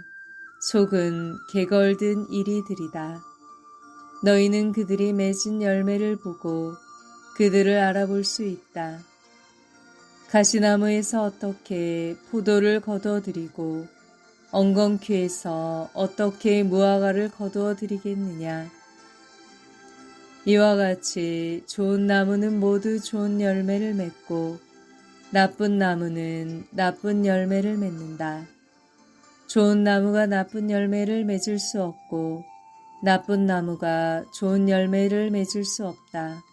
속은 개걸든 이리들이다. 너희는 그들이 맺은 열매를 보고 그들을 알아볼 수 있다. 가시나무에서 어떻게 포도를 거두어들이고 엉겅퀴에서 어떻게 무화과를 거두어들이겠느냐. 이와 같이 좋은 나무는 모두 좋은 열매를 맺고 나쁜 나무는 나쁜 열매를 맺는다. 좋은 나무가 나쁜 열매를 맺을 수 없고 나쁜 나무가 좋은 열매를 맺을 수 없다.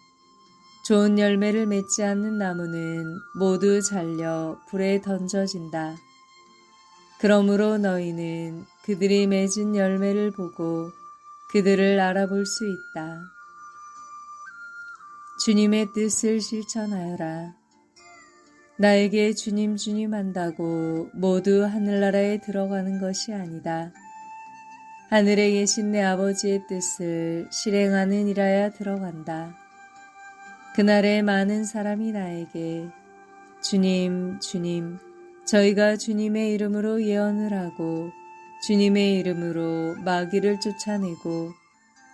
좋은 열매를 맺지 않는 나무는 모두 잘려 불에 던져진다. 그러므로 너희는 그들이 맺은 열매를 보고 그들을 알아볼 수 있다. 주님의 뜻을 실천하여라. 나에게 주님 주님 한다고 모두 하늘나라에 들어가는 것이 아니다. 하늘에 계신 내 아버지의 뜻을 실행하는 이라야 들어간다. 그날에 많은 사람이 나에게 주님, 주님, 저희가 주님의 이름으로 예언을 하고 주님의 이름으로 마귀를 쫓아내고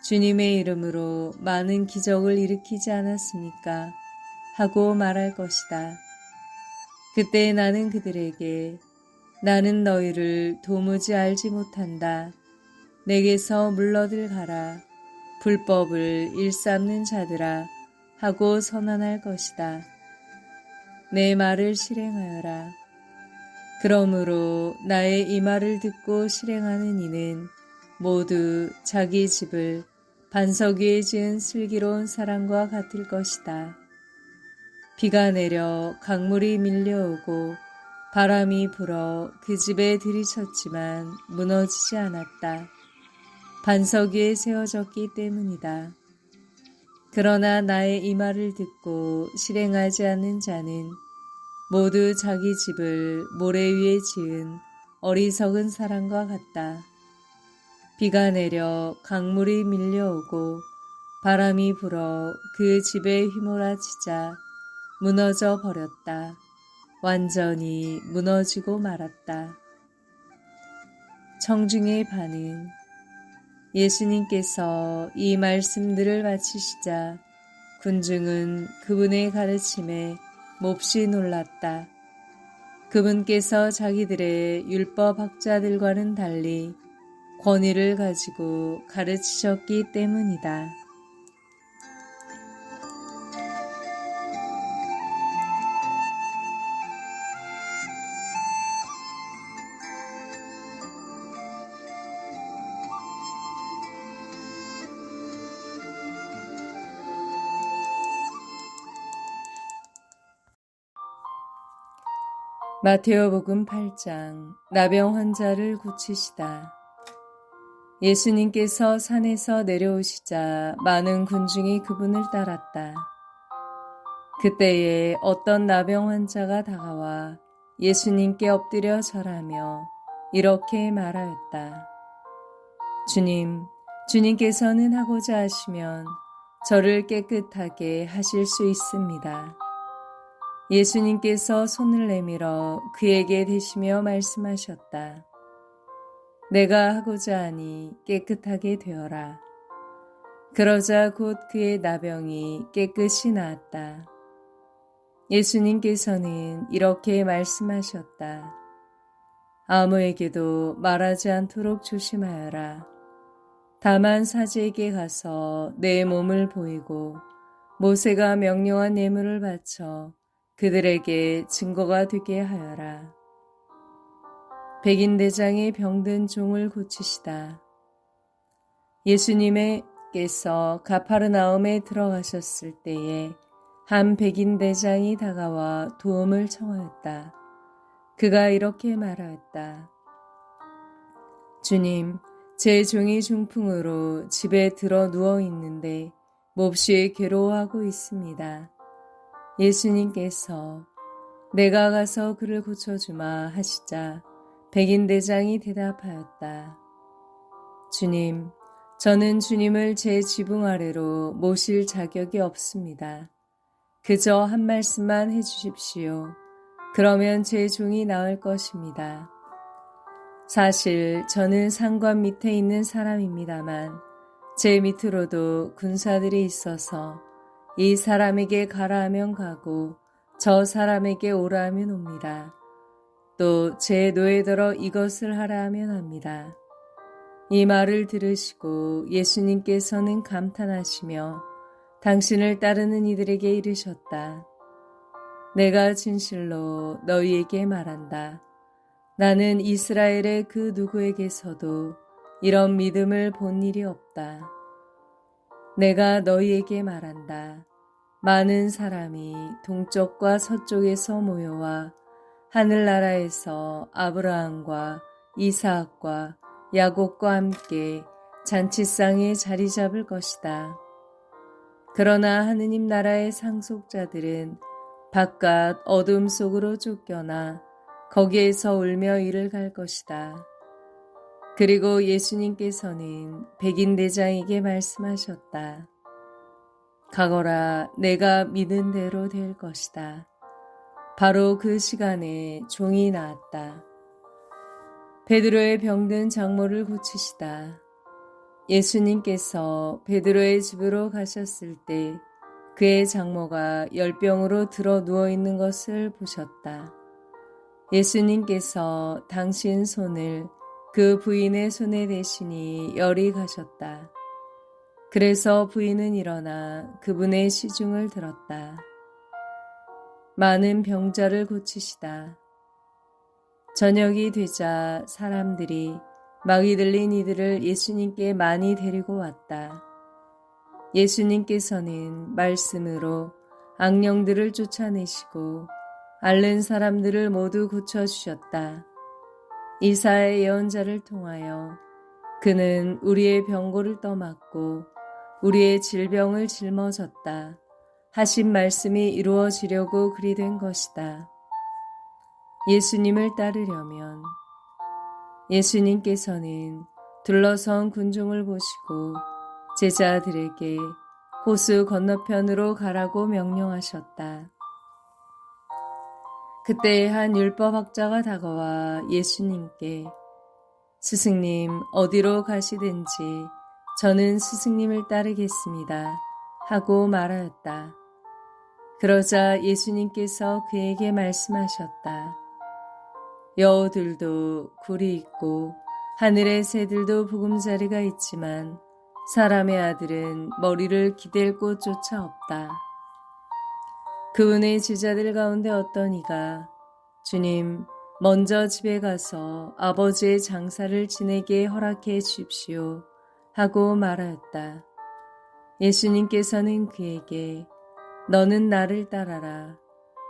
주님의 이름으로 많은 기적을 일으키지 않았습니까? 하고 말할 것이다. 그때 나는 그들에게 나는 너희를 도무지 알지 못한다. 내게서 물러들 가라. 불법을 일삼는 자들아 하고 선언할 것이다. 내 말을 실행하여라. 그러므로 나의 이 말을 듣고 실행하는 이는 모두 자기 집을 반석 위에 지은 슬기로운 사람과 같을 것이다. 비가 내려 강물이 밀려오고 바람이 불어 그 집에 들이쳤지만 무너지지 않았다. 반석 위에 세워졌기 때문이다. 그러나 나의 이 말을 듣고 실행하지 않는 자는 모두 자기 집을 모래 위에 지은 어리석은 사람과 같다. 비가 내려 강물이 밀려오고 바람이 불어 그 집에 휘몰아치자 무너져 버렸다. 완전히 무너지고 말았다. 청중의 반응. 예수님께서 이 말씀들을 마치시자 군중은 그분의 가르침에 몹시 놀랐다. 그분께서 자기들의 율법학자들과는 달리 권위를 가지고 가르치셨기 때문이다. 마테오복음 8장. 나병 환자를 고치시다. 예수님께서 산에서 내려오시자 많은 군중이 그분을 따랐다. 그때에 어떤 나병 환자가 다가와 예수님께 엎드려 절하며 이렇게 말하였다. 주님, 주님께서는 하고자 하시면 저를 깨끗하게 하실 수 있습니다. 예수님께서 손을 내밀어 그에게 대시며 말씀하셨다. 내가 하고자 하니 깨끗하게 되어라. 그러자 곧 그의 나병이 깨끗이 나았다. 예수님께서는 이렇게 말씀하셨다. 아무에게도 말하지 않도록 조심하여라. 다만 사제에게 가서 내 몸을 보이고 모세가 명령한 예물을 바쳐 그들에게 증거가 되게 하여라. 백인대장의 병든 종을 고치시다. 예수님께서 가파르나움에 들어가셨을 때에 한 백인대장이 다가와 도움을 청하였다. 그가 이렇게 말하였다. 주님, 제 종이 중풍으로 집에 들어 누워 있는데 몹시 괴로워하고 있습니다. 예수님께서 내가 가서 그를 고쳐주마 하시자 백인대장이 대답하였다. 주님, 저는 주님을 제 지붕 아래로 모실 자격이 없습니다. 그저 한 말씀만 해주십시오. 그러면 제 종이 나을 것입니다. 사실 저는 상관 밑에 있는 사람입니다만 제 밑으로도 군사들이 있어서 이 사람에게 가라 하면 가고 저 사람에게 오라 하면 옵니다. 또 제 노예더러 이것을 하라 하면 합니다. 이 말을 들으시고 예수님께서는 감탄하시며 당신을 따르는 이들에게 이르셨다. 내가 진실로 너희에게 말한다. 나는 이스라엘의 그 누구에게서도 이런 믿음을 본 일이 없다. 내가 너희에게 말한다. 많은 사람이 동쪽과 서쪽에서 모여와 하늘나라에서 아브라함과 이삭과 야곱과 함께 잔치상에 자리 잡을 것이다. 그러나 하느님 나라의 상속자들은 바깥 어둠 속으로 쫓겨나 거기에서 울며 이를 갈 것이다. 그리고 예수님께서는 백인대장에게 말씀하셨다. 가거라, 내가 믿은 대로 될 것이다. 바로 그 시간에 종이 나았다. 베드로의 병든 장모를 고치시다. 예수님께서 베드로의 집으로 가셨을 때 그의 장모가 열병으로 들어 누워 있는 것을 보셨다. 예수님께서 당신 손을 그 부인의 손에 대시니 열이 가셨다. 그래서 부인은 일어나 그분의 시중을 들었다. 많은 병자를 고치시다. 저녁이 되자 사람들이 막이 들린 이들을 예수님께 많이 데리고 왔다. 예수님께서는 말씀으로 악령들을 쫓아내시고 앓는 사람들을 모두 고쳐주셨다. 이사야의 예언자를 통하여 그는 우리의 병고를 떠맡고 우리의 질병을 짊어졌다 하신 말씀이 이루어지려고 그리 된 것이다. 예수님을 따르려면 예수님께서는 둘러선 군중을 보시고 제자들에게 호수 건너편으로 가라고 명령하셨다. 그때 한 율법학자가 다가와 예수님께 스승님 어디로 가시든지 저는 스승님을 따르겠습니다 하고 말하였다. 그러자 예수님께서 그에게 말씀하셨다. 여우들도 굴이 있고 하늘의 새들도 보금자리가 있지만 사람의 아들은 머리를 기댈 곳조차 없다. 그분의 제자들 가운데 어떤 이가 주님 먼저 집에 가서 아버지의 장사를 지내게 허락해 주십시오 하고 말하였다. 예수님께서는 그에게 너는 나를 따라라.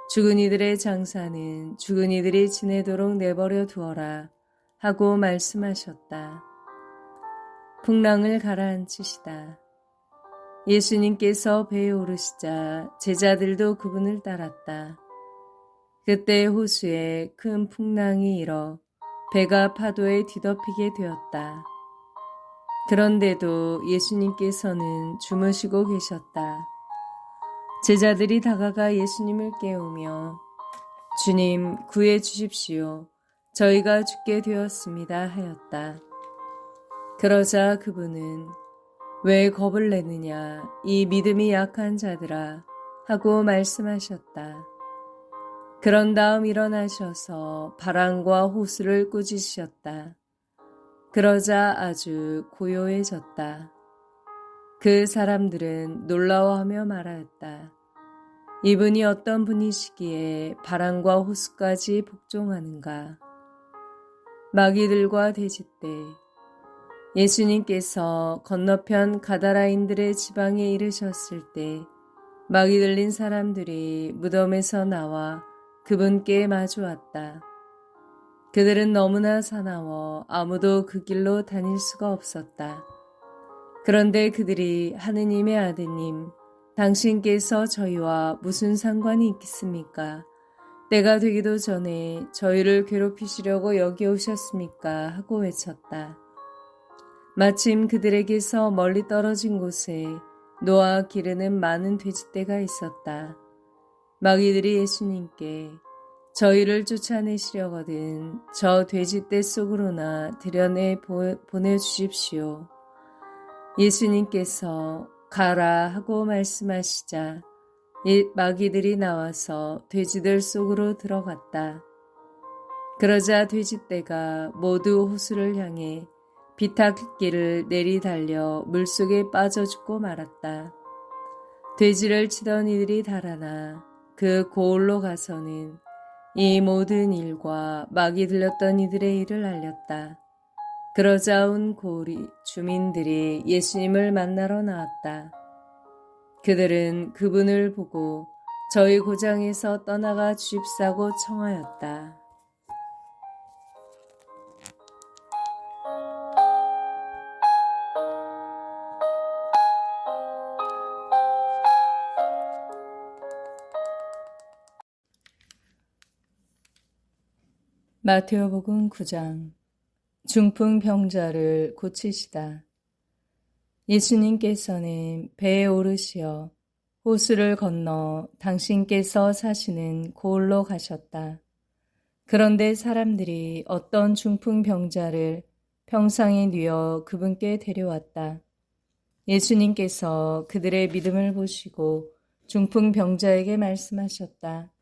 죽은 이들의 장사는 죽은 이들이 지내도록 내버려 두어라 하고 말씀하셨다. 풍랑을 가라앉히시다. 예수님께서 배에 오르시자 제자들도 그분을 따랐다. 그때 호수에 큰 풍랑이 일어 배가 파도에 뒤덮이게 되었다. 그런데도 예수님께서는 주무시고 계셨다. 제자들이 다가가 예수님을 깨우며 주님 구해 주십시오. 저희가 죽게 되었습니다 하였다. 그러자 그분은 왜 겁을 내느냐 이 믿음이 약한 자들아 하고 말씀하셨다. 그런 다음 일어나셔서 바람과 호수를 꾸짖으셨다. 그러자 아주 고요해졌다. 그 사람들은 놀라워하며 말하였다. 이분이 어떤 분이시기에 바람과 호수까지 복종하는가. 마귀들과 돼지떼 예수님께서 건너편 가다라인들의 지방에 이르셨을 때 마귀 들린 사람들이 무덤에서 나와 그분께 마주왔다. 그들은 너무나 사나워 아무도 그 길로 다닐 수가 없었다. 그런데 그들이 하느님의 아드님, 당신께서 저희와 무슨 상관이 있겠습니까? 때가 되기도 전에 저희를 괴롭히시려고 여기 오셨습니까? 하고 외쳤다. 마침 그들에게서 멀리 떨어진 곳에 노아 기르는 많은 돼지떼가 있었다. 마귀들이 예수님께 저희를 쫓아내시려거든 저 돼지떼 속으로나 들여내 보내주십시오. 예수님께서 가라 하고 말씀하시자 마귀들이 나와서 돼지들 속으로 들어갔다. 그러자 돼지떼가 모두 호수를 향해 비탈길을 내리달려 물속에 빠져 죽고 말았다. 돼지를 치던 이들이 달아나 그 고을로 가서는 이 모든 일과 마귀 들렸던 이들의 일을 알렸다. 그러자 온 고을 주민들이 예수님을 만나러 나왔다. 그들은 그분을 보고 저희 고장에서 떠나가 주십사고 청하였다. 마태오복음 9장 중풍병자를 고치시다. 예수님께서는 배에 오르시어 호수를 건너 당신께서 사시는 고을로 가셨다. 그런데 사람들이 어떤 중풍병자를 평상에 뉘어 그분께 데려왔다. 예수님께서 그들의 믿음을 보시고 중풍병자에게 말씀하셨다.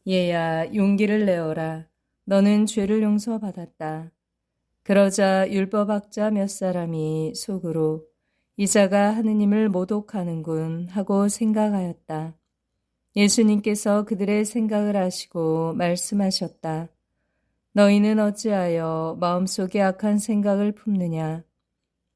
얘야, 용기를 내어라. 너는 죄를 용서받았다. 그러자 율법학자 몇 사람이 속으로 이 자가 하느님을 모독하는군 하고 생각하였다. 예수님께서 그들의 생각을 아시고 말씀하셨다. 너희는 어찌하여 마음속에 악한 생각을 품느냐.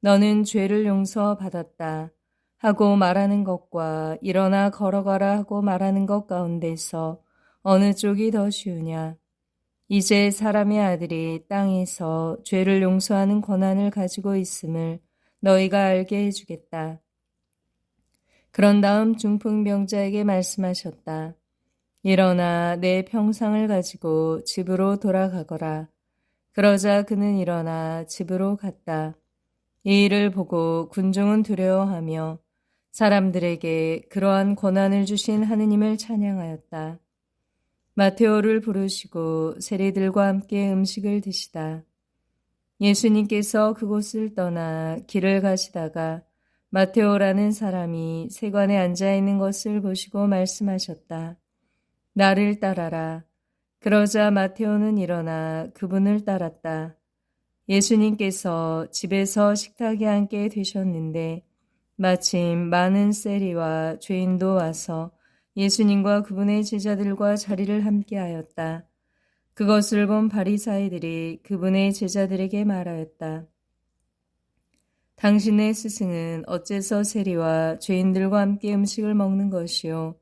너는 죄를 용서받았다 하고 말하는 것과 일어나 걸어가라 하고 말하는 것 가운데서 어느 쪽이 더 쉬우냐. 이제 사람의 아들이 땅에서 죄를 용서하는 권한을 가지고 있음을 너희가 알게 해주겠다. 그런 다음 중풍병자에게 말씀하셨다. 일어나 내 평상을 가지고 집으로 돌아가거라. 그러자 그는 일어나 집으로 갔다. 이 일을 보고 군중은 두려워하며 사람들에게 그러한 권한을 주신 하느님을 찬양하였다. 마테오를 부르시고 세리들과 함께 음식을 드시다. 예수님께서 그곳을 떠나 길을 가시다가 마테오라는 사람이 세관에 앉아 있는 것을 보시고 말씀하셨다. 나를 따라라. 그러자 마테오는 일어나 그분을 따랐다. 예수님께서 집에서 식탁에 앉게 되셨는데 마침 많은 세리와 죄인도 와서 예수님과 그분의 제자들과 자리를 함께하였다. 그것을 본 바리사이들이 그분의 제자들에게 말하였다. 당신의 스승은 어째서 세리와 죄인들과 함께 음식을 먹는 것이요?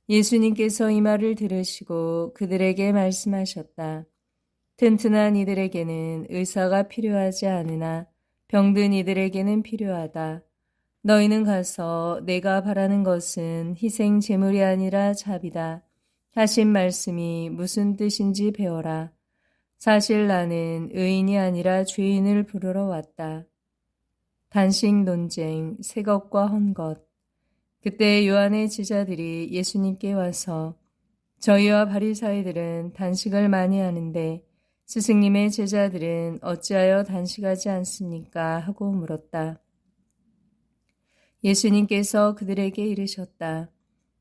예수님께서 이 말을 들으시고 그들에게 말씀하셨다. 튼튼한 이들에게는 의사가 필요하지 않으나 병든 이들에게는 필요하다. 너희는 가서 내가 바라는 것은 희생 제물이 아니라 자비다. 하신 말씀이 무슨 뜻인지 배워라. 사실 나는 의인이 아니라 죄인을 부르러 왔다. 단식 논쟁, 새 것과 헌 것. 그때 요한의 제자들이 예수님께 와서 저희와 바리사이들은 단식을 많이 하는데 스승님의 제자들은 어찌하여 단식하지 않습니까? 하고 물었다. 예수님께서 그들에게 이르셨다.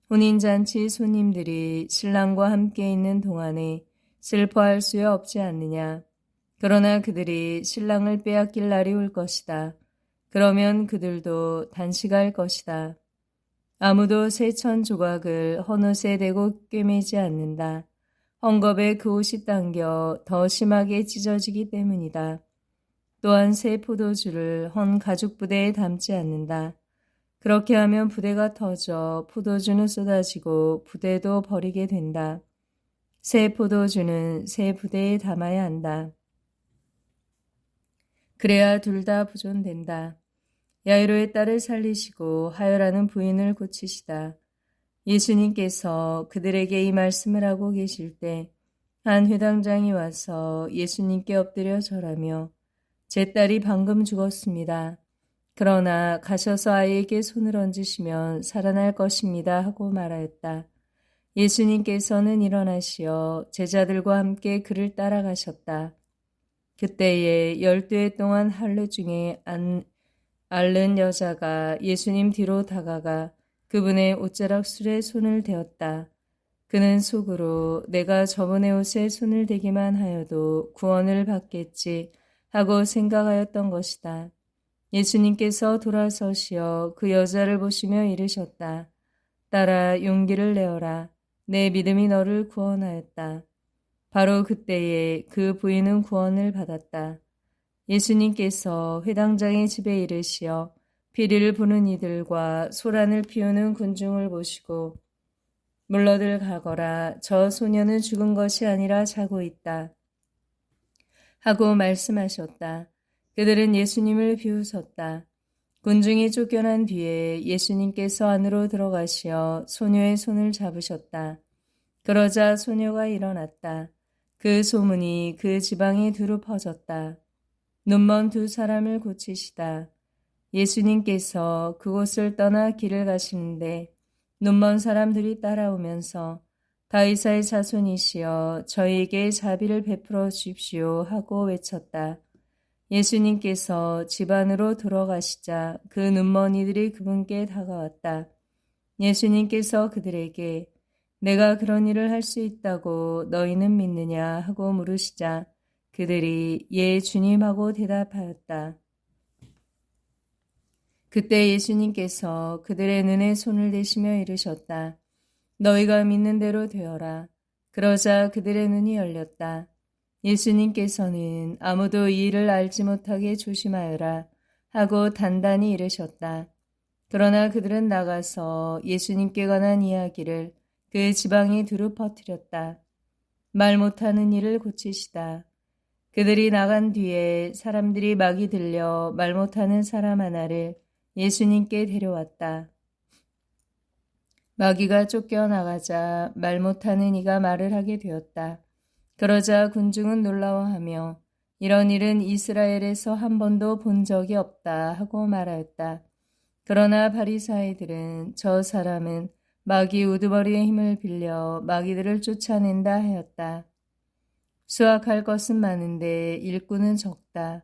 혼인잔치 손님들이 신랑과 함께 있는 동안에 슬퍼할 수야 없지 않느냐. 그러나 그들이 신랑을 빼앗길 날이 올 것이다. 그러면 그들도 단식할 것이다. 아무도 새 천 조각을 헌옷에 대고 꿰매지 않는다. 헝겊에 그 옷이 당겨 더 심하게 찢어지기 때문이다. 또한 새 포도주를 헌 가죽 부대에 담지 않는다. 그렇게 하면 부대가 터져 포도주는 쏟아지고 부대도 버리게 된다. 새 포도주는 새 부대에 담아야 한다. 그래야 둘 다 보존된다. 야이로의 딸을 살리시고 하혈하는 부인을 고치시다. 예수님께서 그들에게 이 말씀을 하고 계실 때 한 회당장이 와서 예수님께 엎드려 절하며 제 딸이 방금 죽었습니다. 그러나 가셔서 아이에게 손을 얹으시면 살아날 것입니다 하고 말하였다. 예수님께서는 일어나시어 제자들과 함께 그를 따라가셨다. 그때에 12해 동안 할례 중에 앓는 여자가 예수님 뒤로 다가가 그분의 옷자락술에 손을 대었다. 그는 속으로 내가 저분의 옷에 손을 대기만 하여도 구원을 받겠지 하고 생각하였던 것이다. 예수님께서 돌아서시어 그 여자를 보시며 이르셨다. 딸아, 용기를 내어라. 내 믿음이 너를 구원하였다. 바로 그때에 그 부인은 구원을 받았다. 예수님께서 회당장의 집에 이르시어 피리를 부는 이들과 소란을 피우는 군중을 보시고 물러들 가거라. 저 소녀는 죽은 것이 아니라 자고 있다. 하고 말씀하셨다. 그들은 예수님을 비웃었다. 군중이 쫓겨난 뒤에 예수님께서 안으로 들어가시어 소녀의 손을 잡으셨다. 그러자 소녀가 일어났다. 그 소문이 그 지방에 두루 퍼졌다. 눈먼 두 사람을 고치시다. 예수님께서 그곳을 떠나 길을 가시는데 눈먼 사람들이 따라오면서 다윗의 자손이시여 저희에게 자비를 베풀어 주십시오 하고 외쳤다. 예수님께서 집 안으로 들어가시자 그 눈먼 이들이 그분께 다가왔다. 예수님께서 그들에게 내가 그런 일을 할 수 있다고 너희는 믿느냐 하고 물으시자 그들이 예 주님 하고 대답하였다. 그때 예수님께서 그들의 눈에 손을 대시며 이르셨다. 너희가 믿는 대로 되어라. 그러자 그들의 눈이 열렸다. 예수님께서는 아무도 이 일을 알지 못하게 조심하여라 하고 단단히 이르셨다. 그러나 그들은 나가서 예수님께 관한 이야기를 그 지방에 두루 퍼뜨렸다. 말 못하는 이를 고치시다. 그들이 나간 뒤에 사람들이 막이 들려 말 못하는 사람 하나를 예수님께 데려왔다. 마귀가 쫓겨나가자 말 못하는 이가 말을 하게 되었다. 그러자 군중은 놀라워하며 이런 일은 이스라엘에서 한 번도 본 적이 없다 하고 말하였다. 그러나 바리사이들은 저 사람은 마귀 우두머리의 힘을 빌려 마귀들을 쫓아낸다 하였다. 수확할 것은 많은데 일꾼은 적다.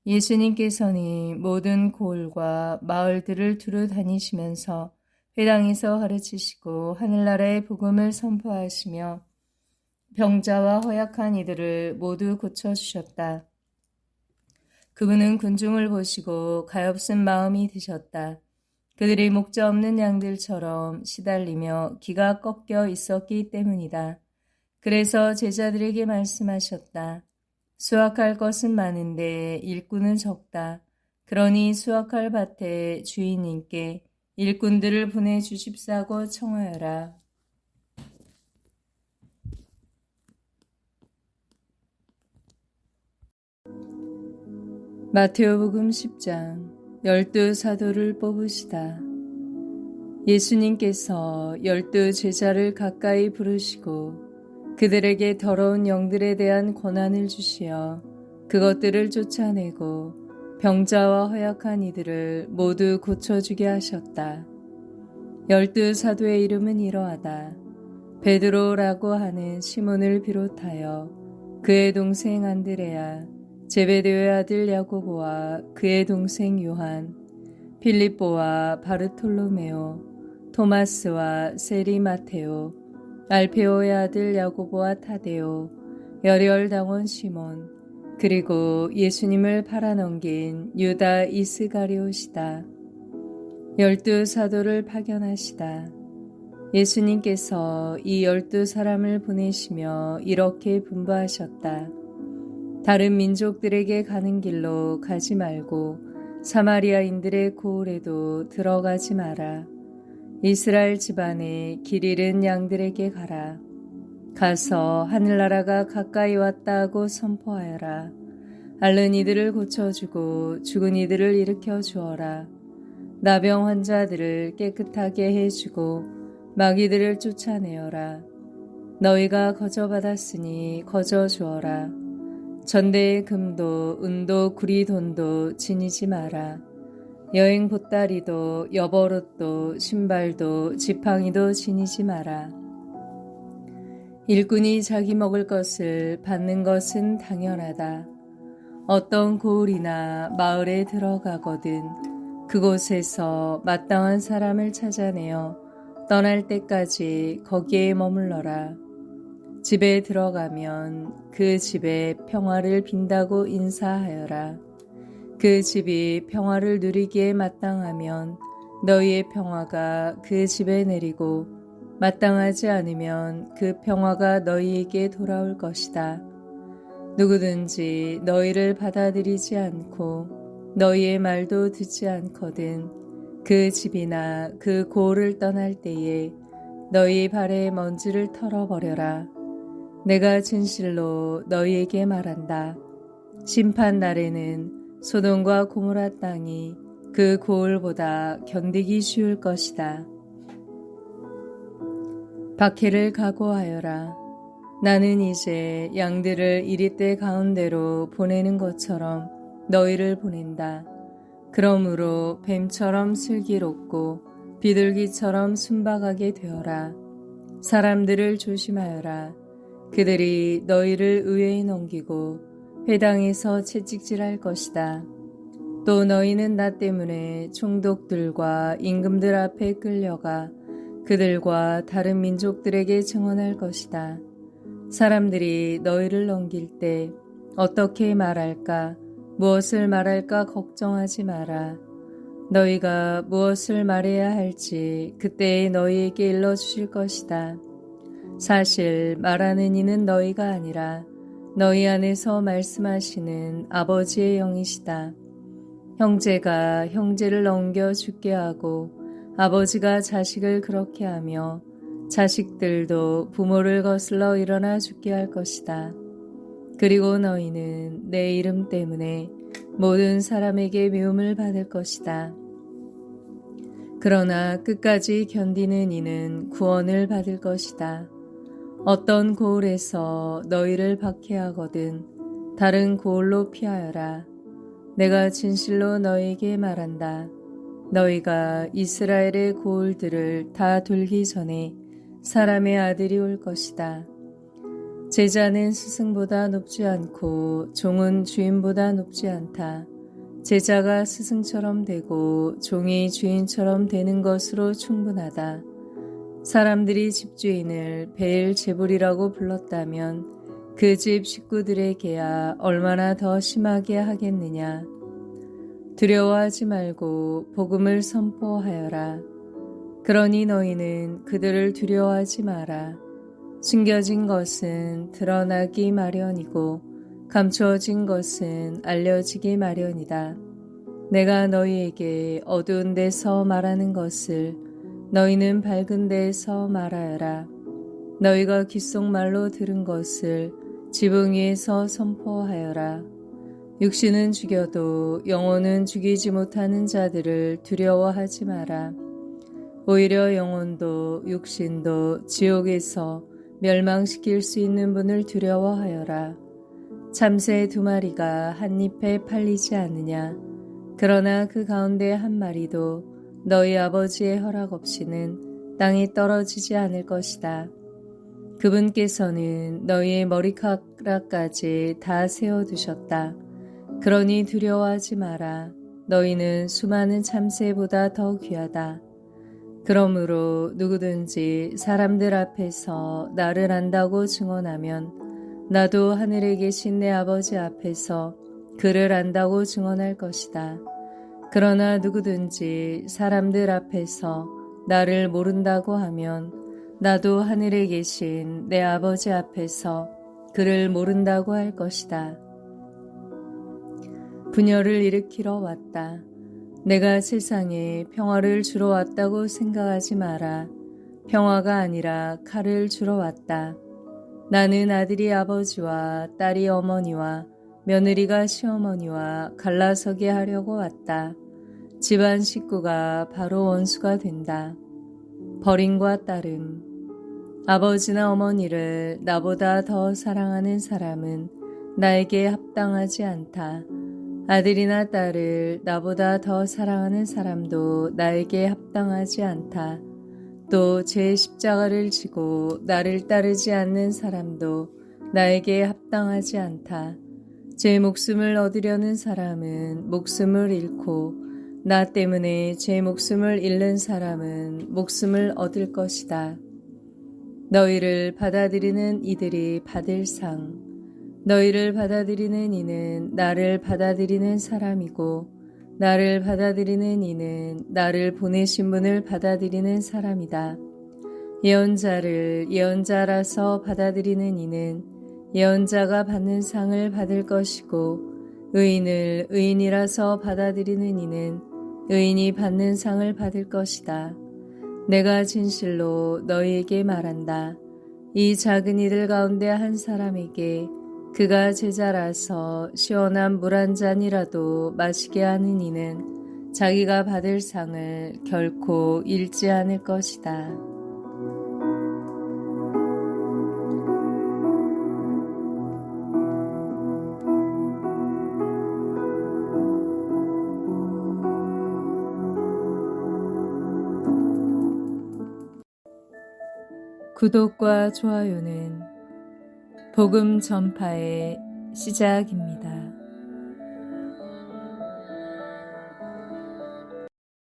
예수님께서는 모든 고을과 마을들을 두루 다니시면서 회당에서 가르치시고 하늘나라의 복음을 선포하시며 병자와 허약한 이들을 모두 고쳐주셨다. 그분은 군중을 보시고 가엾은 마음이 드셨다. 그들이 목자 없는 양들처럼 시달리며 기가 꺾여 있었기 때문이다. 그래서 제자들에게 말씀하셨다. 수확할 것은 많은데 일꾼은 적다. 그러니 수확할 밭의 주인님께 일꾼들을 보내주십사고 청하여라. 마테오복음 10장 12사도를 뽑으시다. 예수님께서 12 제자를 가까이 부르시고 그들에게 더러운 영들에 대한 권한을 주시어 그것들을 쫓아내고 병자와 허약한 이들을 모두 고쳐주게 하셨다. 12 사도의 이름은 이러하다. 베드로라고 하는 시몬을 비롯하여 그의 동생 안드레아, 제베데오의 아들 야고보와 그의 동생 요한, 필립보와 바르톨로메오, 토마스와 세리 마테오, 알페오의 아들 야고보와 타데오, 열혈당원 시몬, 그리고 예수님을 팔아넘긴 유다 이스가리옷이다. 12사도를 파견하시다. 예수님께서 이 12사람을 보내시며 이렇게 분부하셨다. 다른 민족들에게 가는 길로 가지 말고 사마리아인들의 고을에도 들어가지 마라. 이스라엘 집안에 길 잃은 양들에게 가라. 가서 하늘나라가 가까이 왔다 하고 선포하여라. 앓는 이들을 고쳐주고 죽은 이들을 일으켜 주어라. 나병 환자들을 깨끗하게 해주고 마귀들을 쫓아내어라. 너희가 거저받았으니 거저주어라. 전대의 금도 은도 구리돈도 지니지 마라. 여행 보따리도 여벌옷도 신발도 지팡이도 지니지 마라. 일꾼이 자기 먹을 것을 받는 것은 당연하다. 어떤 고을이나 마을에 들어가거든 그곳에서 마땅한 사람을 찾아내어 떠날 때까지 거기에 머물러라. 집에 들어가면 그 집에 평화를 빈다고 인사하여라. 그 집이 평화를 누리기에 마땅하면 너희의 평화가 그 집에 내리고 마땅하지 않으면 그 평화가 너희에게 돌아올 것이다. 누구든지 너희를 받아들이지 않고 너희의 말도 듣지 않거든 그 집이나 그 고을을 떠날 때에 너희 발에 먼지를 털어버려라. 내가 진실로 너희에게 말한다. 심판 날에는 소돔과 고모라 땅이 그 고을보다 견디기 쉬울 것이다. 박해를 각오하여라. 나는 이제 양들을 이리떼 가운데로 보내는 것처럼 너희를 보낸다. 그러므로 뱀처럼 슬기롭고 비둘기처럼 순박하게 되어라. 사람들을 조심하여라. 그들이 너희를 의회에 넘기고 회당에서 채찍질할 것이다. 또 너희는 나 때문에 총독들과 임금들 앞에 끌려가 그들과 다른 민족들에게 증언할 것이다. 사람들이 너희를 넘길 때 어떻게 말할까, 무엇을 말할까 걱정하지 마라. 너희가 무엇을 말해야 할지 그때에 너희에게 일러주실 것이다. 사실 말하는 이는 너희가 아니라 너희 안에서 말씀하시는 아버지의 영이시다. 형제가 형제를 넘겨 죽게 하고 아버지가 자식을 그렇게 하며 자식들도 부모를 거슬러 일어나 죽게 할 것이다. 그리고 너희는 내 이름 때문에 모든 사람에게 미움을 받을 것이다. 그러나 끝까지 견디는 이는 구원을 받을 것이다. 어떤 고을에서 너희를 박해하거든 다른 고을로 피하여라. 내가 진실로 너희에게 말한다. 너희가 이스라엘의 고을들을 다 돌기 전에 사람의 아들이 올 것이다. 제자는 스승보다 높지 않고 종은 주인보다 높지 않다. 제자가 스승처럼 되고 종이 주인처럼 되는 것으로 충분하다. 사람들이 집주인을 베엘제불이라고 불렀다면 그 집 식구들에게야 얼마나 더 심하게 하겠느냐. 두려워하지 말고 복음을 선포하여라. 그러니 너희는 그들을 두려워하지 마라. 숨겨진 것은 드러나기 마련이고 감추어진 것은 알려지기 마련이다. 내가 너희에게 어두운 데서 말하는 것을 너희는 밝은 데에서 말하여라. 너희가 귓속말로 들은 것을 지붕 위에서 선포하여라. 육신은 죽여도 영혼은 죽이지 못하는 자들을 두려워하지 마라. 오히려 영혼도 육신도 지옥에서 멸망시킬 수 있는 분을 두려워하여라. 참새 2마리가 한 잎에 팔리지 않느냐. 그러나 그 가운데 한 마리도 너희 아버지의 허락 없이는 땅에 떨어지지 않을 것이다. 그분께서는 너희의 머리카락까지 다 세워두셨다. 그러니 두려워하지 마라. 너희는 수많은 참새보다 더 귀하다. 그러므로 누구든지 사람들 앞에서 나를 안다고 증언하면 나도 하늘에 계신 내 아버지 앞에서 그를 안다고 증언할 것이다. 그러나 누구든지 사람들 앞에서 나를 모른다고 하면 나도 하늘에 계신 내 아버지 앞에서 그를 모른다고 할 것이다. 분열을 일으키러 왔다. 내가 세상에 평화를 주러 왔다고 생각하지 마라. 평화가 아니라 칼을 주러 왔다. 나는 아들이 아버지와 딸이 어머니와 며느리가 시어머니와 갈라서게 하려고 왔다. 집안 식구가 바로 원수가 된다. 버림과 따름. 아버지나 어머니를 나보다 더 사랑하는 사람은 나에게 합당하지 않다. 아들이나 딸을 나보다 더 사랑하는 사람도 나에게 합당하지 않다. 또 제 십자가를 지고 나를 따르지 않는 사람도 나에게 합당하지 않다. 제 목숨을 얻으려는 사람은 목숨을 잃고 나 때문에 제 목숨을 잃는 사람은 목숨을 얻을 것이다. 너희를 받아들이는 이들이 받을 상. 너희를 받아들이는 이는 나를 받아들이는 사람이고 나를 받아들이는 이는 나를 보내신 분을 받아들이는 사람이다. 예언자를 예언자라서 받아들이는 이는 예언자가 받는 상을 받을 것이고 의인을 의인이라서 받아들이는 이는 의인이 받는 상을 받을 것이다. 내가 진실로 너희에게 말한다. 이 작은 이들 가운데 한 사람에게 그가 제자라서 시원한 물 한 잔이라도 마시게 하는 이는 자기가 받을 상을 결코 잃지 않을 것이다. 구독과 좋아요는 복음 전파의 시작입니다.